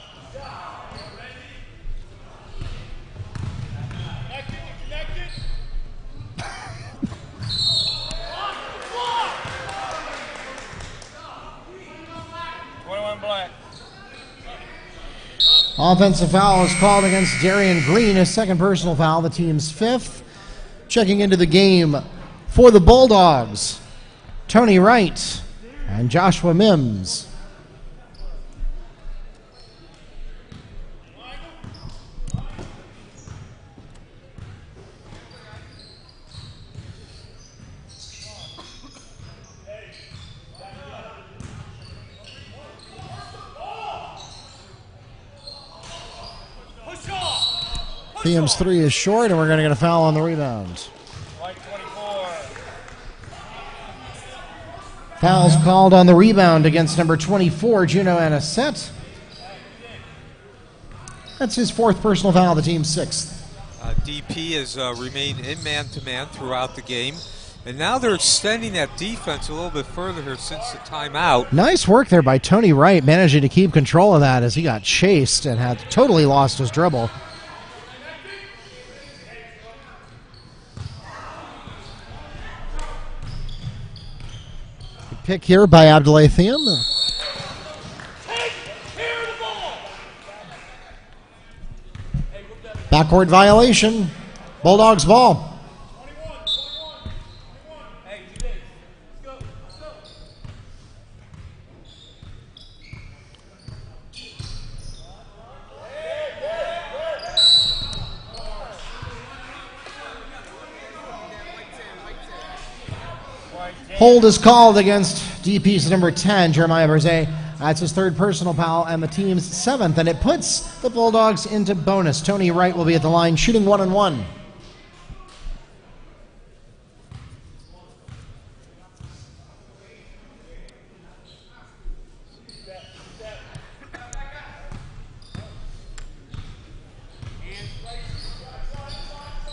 Offensive foul is called against Darian Green, his second personal foul, the team's 5th. Checking into the game for the Bulldogs, Tony Wright and Joshua Mims. Thiam's 3 is short, and we're going to get a foul on the rebound. Foul's called on the rebound against number 24, Juno Anisette. That's his 4th personal foul, the team's 6th. DP has remained in man-to-man throughout the game, and now they're extending that defense a little bit further here since the timeout. Nice work there by Tony Wright, managing to keep control of that as he got chased and had totally lost his dribble. Pick here by Abdoulaye Thiam. Backcourt violation. Bulldogs ball. Hold is called against DP's number 10, Jeremiah Berzay. That's his 3rd personal foul and the team's 7th, and it puts the Bulldogs into bonus. Tony Wright will be at the line shooting 1-1.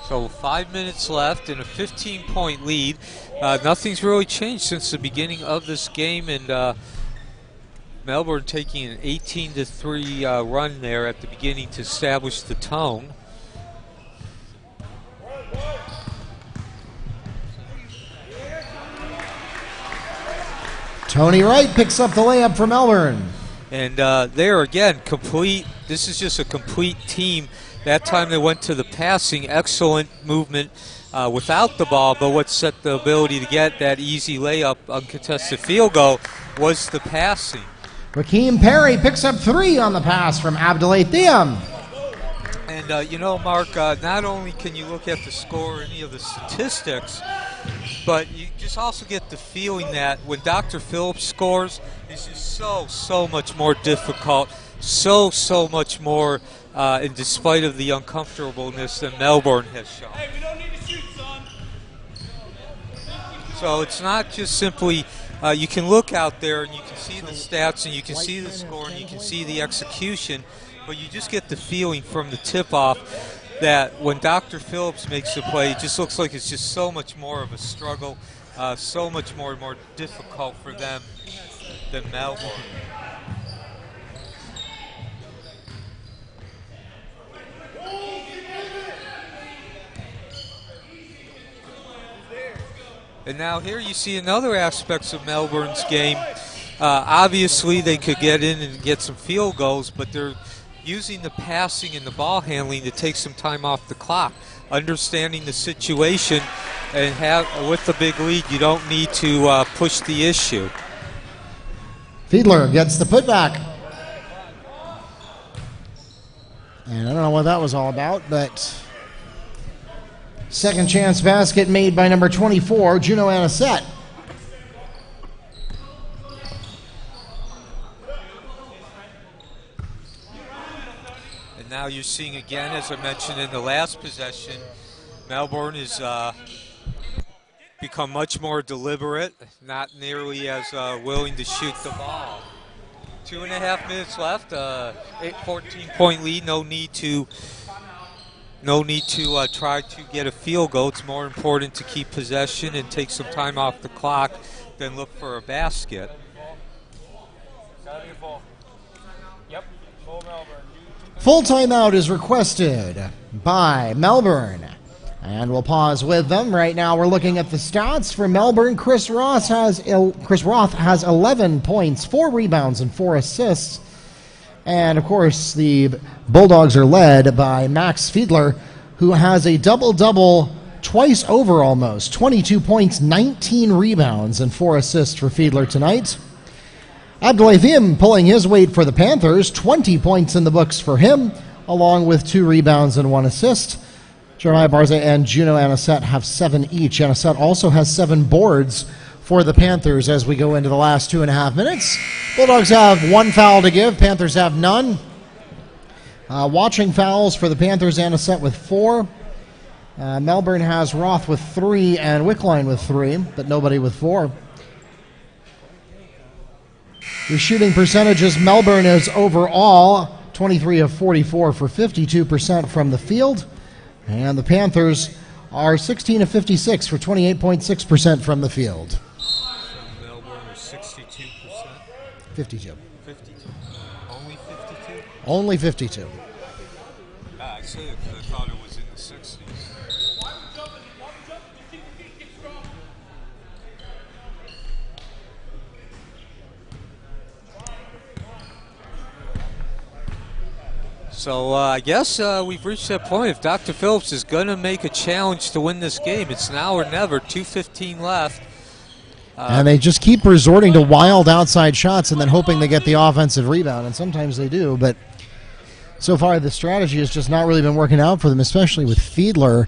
So 5 minutes left and a 15-point lead. Nothing's really changed since the beginning of this game, and Melbourne taking an 18-3 run there at the beginning to establish the tone. Tony Wright picks up the layup for Melbourne. And there again, complete. This is just a complete team. That time they went to the passing, excellent movement without the ball, but what set the ability to get that easy layup, uncontested field goal, was the passing. Rakeem Perry picks up 3 on the pass from Abdoulaye Thiam. And you know, Mark, not only can you look at the score or any of the statistics, But you just also get the feeling that when Dr. Phillips scores, it's just so much more difficult, so much more, in despite of the uncomfortableness that Melbourne has shown. Hey, we don't need to shoot, son. So it's not just simply, you can look out there and you can see the stats and you can see the score and you can see the execution, but you just get the feeling from the tip-off that when Dr. Phillips makes a play, it just looks like it's just so much more of a struggle, so much more difficult for them than Melbourne. And now here you see another aspects of Melbourne's game. Obviously they could get in and get some field goals, but they're using the passing and the ball handling to take some time off the clock, understanding the situation, and with the big lead, you don't need to push the issue. Fiedler gets the putback. And I don't know what that was all about, but second chance basket made by number 24, Juno Anisette. Now you're seeing again, as I mentioned in the last possession, Melbourne has become much more deliberate, not nearly as willing to shoot the ball. 2.5 minutes left, 14-point lead. No need to try to get a field goal. It's more important to keep possession and take some time off the clock than look for a basket. Yep, full Melbourne. Full timeout is requested by Melbourne. And we'll pause with them. Right now we're looking at the stats for Melbourne. Chris Roth has 11 points, 4 rebounds, and 4 assists. And, of course, the Bulldogs are led by Max Fiedler, who has a double-double twice over almost. 22 points, 19 rebounds, and 4 assists for Fiedler tonight. Abdoulaye Thiam pulling his weight for the Panthers, 20 points in the books for him, along with 2 rebounds and 1 assist. Jeremiah Barza and Juno Anisette have 7 each. Anisette also has 7 boards for the Panthers as we go into the last 2.5 minutes. Bulldogs have 1 foul to give. Panthers have none. Watching fouls for the Panthers, Anisette with 4. Melbourne has Roth with 3 and Wickline with 3, but nobody with 4. The shooting percentages, Melbourne is overall 23 of 44 for 52% from the field. And the Panthers are 16 of 56 for 28.6% from the field. Melbourne is 62%. 52. 52. Only 52? Only 52. I said it because I thought it was in the 60s. So I guess we've reached that point. If Dr. Phillips is going to make a challenge to win this game, it's now or never. 2:15 left. And they just keep resorting to wild outside shots and then hoping they get the offensive rebound. And sometimes they do, but so far the strategy has just not really been working out for them, especially with Fiedler,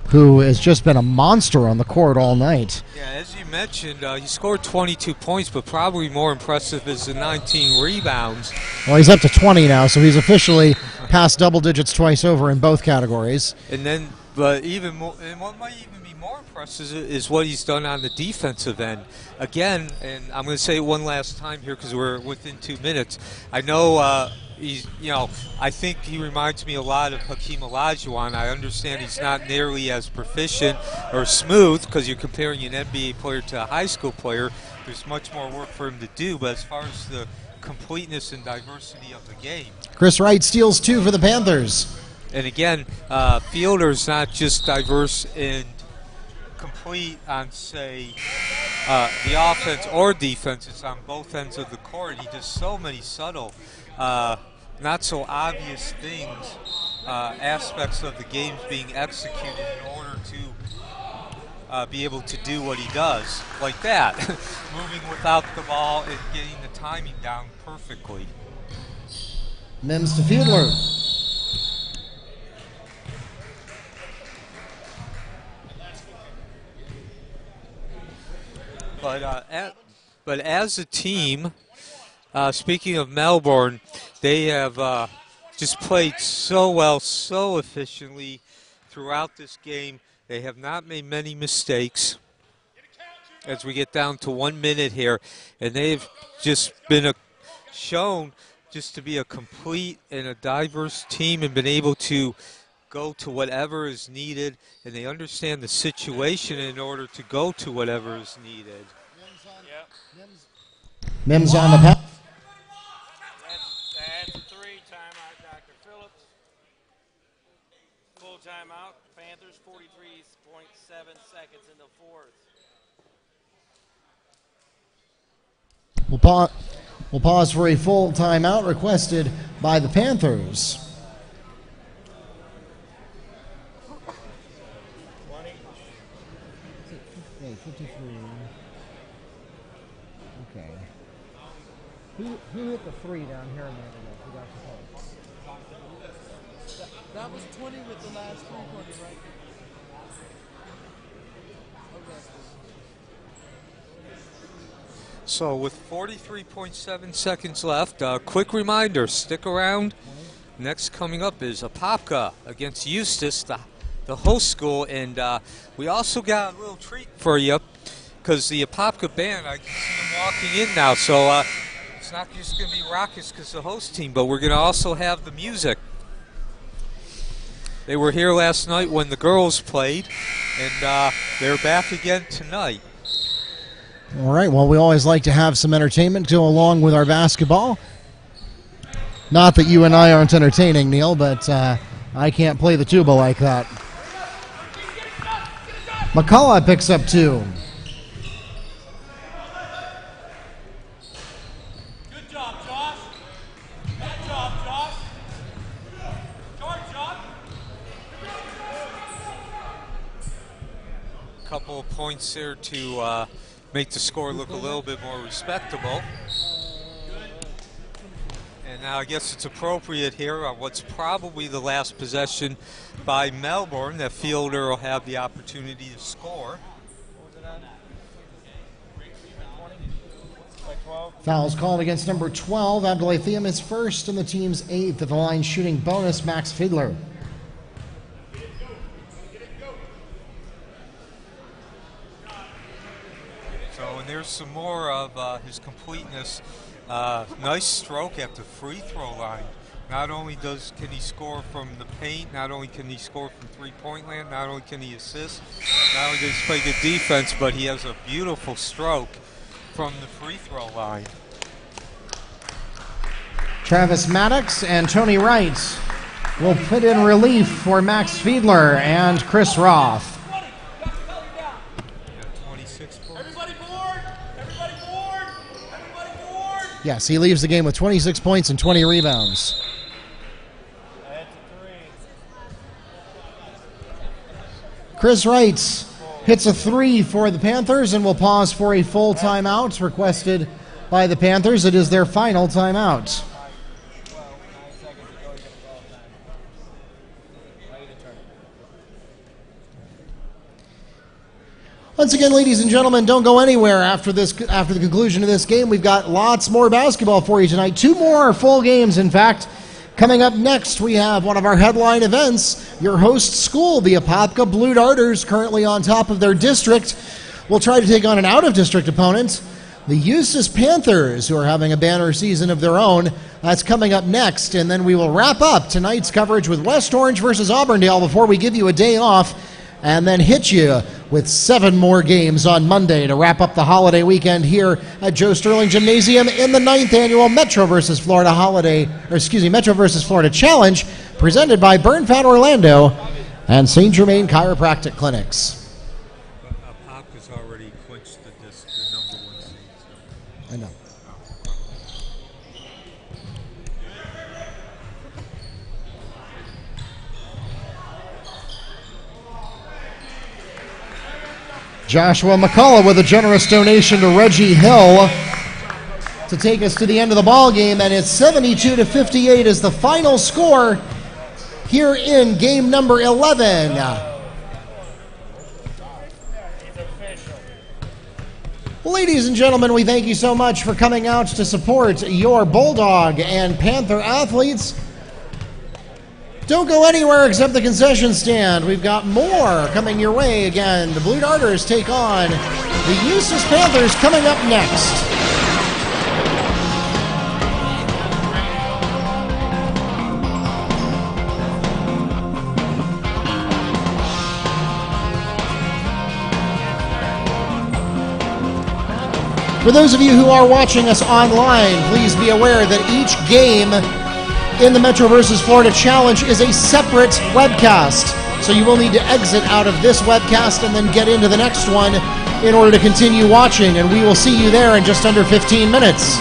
who has just been a monster on the court all night. Yeah, as you mentioned, he scored 22 points, but probably more impressive is the 19 rebounds. Well, he's up to 20 now, so he's officially past double digits twice over in both categories. And then, but even more, and what might even be more impressive is what he's done on the defensive end. Again, and I'm going to say it one last time here because we're within 2 minutes. I know he's, I think he reminds me a lot of Hakeem Olajuwon. I understand he's not nearly as proficient or smooth because you're comparing an NBA player to a high school player. There's much more work for him to do, but as far as the completeness and diversity of the game. Chris Wright steals 2 for the Panthers. And again, Fielder's not just diverse and complete on, say, the offense or defense. It's on both ends of the court. He does so many subtle, not so obvious things, aspects of the games being executed in order to be able to do what he does, like that, moving without the ball and getting the timing down perfectly. Mims to Fiedler. But as a team, speaking of Melbourne, they have just played so well, so efficiently throughout this game. They have not made many mistakes as we get down to 1 minute here, and they've just been shown just to be a complete and a diverse team and been able to go to whatever is needed, and they understand the situation in order to go to whatever is needed. Mims on the pass. That's a 3. Timeout, Dr. Phillips. Full timeout. Panthers, 43.7 seconds in the fourth. We'll pause for a full timeout requested by the Panthers. 20. Okay, 53. Okay. Who hit the 3 down here a minute ago? Who got the post? That was 20 with the last 3-pointer, right? So with 43.7 seconds left, quick reminder, stick around. Next coming up is Apopka against Eustis, the host school, and we also got a little treat for you because the Apopka band, I can see them walking in now, so it's not just going to be Rockets because the host team, but we're going to also have the music. They were here last night when the girls played, and they're back again tonight. All right, well, we always like to have some entertainment go along with our basketball. Not that you and I aren't entertaining, Neil, but I can't play the tuba like that. McCullough picks up 2. Good job, Josh. Good job, Josh. Charge, Josh. Couple of points there to make the score look a little bit more respectable. And now I guess it's appropriate here on what's probably the last possession by Melbourne that Fielder will have the opportunity to score. Fouls called against number 12. Abdoulaye Thiam is first and the team's 8th. At the line shooting bonus, Max Fiedler. And there's some more of his completeness. Nice stroke at the free throw line. Not only can he score from the paint, not only can he score from three-point land, not only can he assist, not only does he play good defense, but he has a beautiful stroke from the free throw line. Travis Maddox and Tony Wright will put in relief for Max Fiedler and Chris Roth. Yes, he leaves the game with 26 points and 20 rebounds. Chris Wright hits a 3 for the Panthers and will pause for a full timeout requested by the Panthers. It is their final timeout. Once again, ladies and gentlemen, don't go anywhere after the conclusion of this game. We've got lots more basketball for you tonight. 2 more full games, in fact. Coming up next, we have one of our headline events. Your host school, the Apopka Blue Darters, currently on top of their district, will try to take on an out-of-district opponent, the Eustis Panthers, who are having a banner season of their own. That's coming up next, and then we will wrap up tonight's coverage with West Orange versus Auburndale before we give you a day off, and then hit you with 7 more games on Monday to wrap up the holiday weekend here at Joe Sterling Gymnasium in the 9th annual Metro versus Florida Challenge, presented by Burnfat Orlando and St. Germain Chiropractic Clinics. Apopka's already clinched the number 1 seed. So. I know. Joshua McCullough with a generous donation to Reggie Hill to take us to the end of the ball game, and it's 72-58 is the final score here in game number 11. Ladies and gentlemen, we thank you so much for coming out to support your Bulldog and Panther athletes. Don't go anywhere except the concession stand. We've got more coming your way again. The Blue Darters take on the Eustis Panthers coming up next. For those of you who are watching us online, please be aware that each game in the Metro vs. Florida Challenge is a separate webcast. So you will need to exit out of this webcast and then get into the next one in order to continue watching. And we will see you there in just under 15 minutes.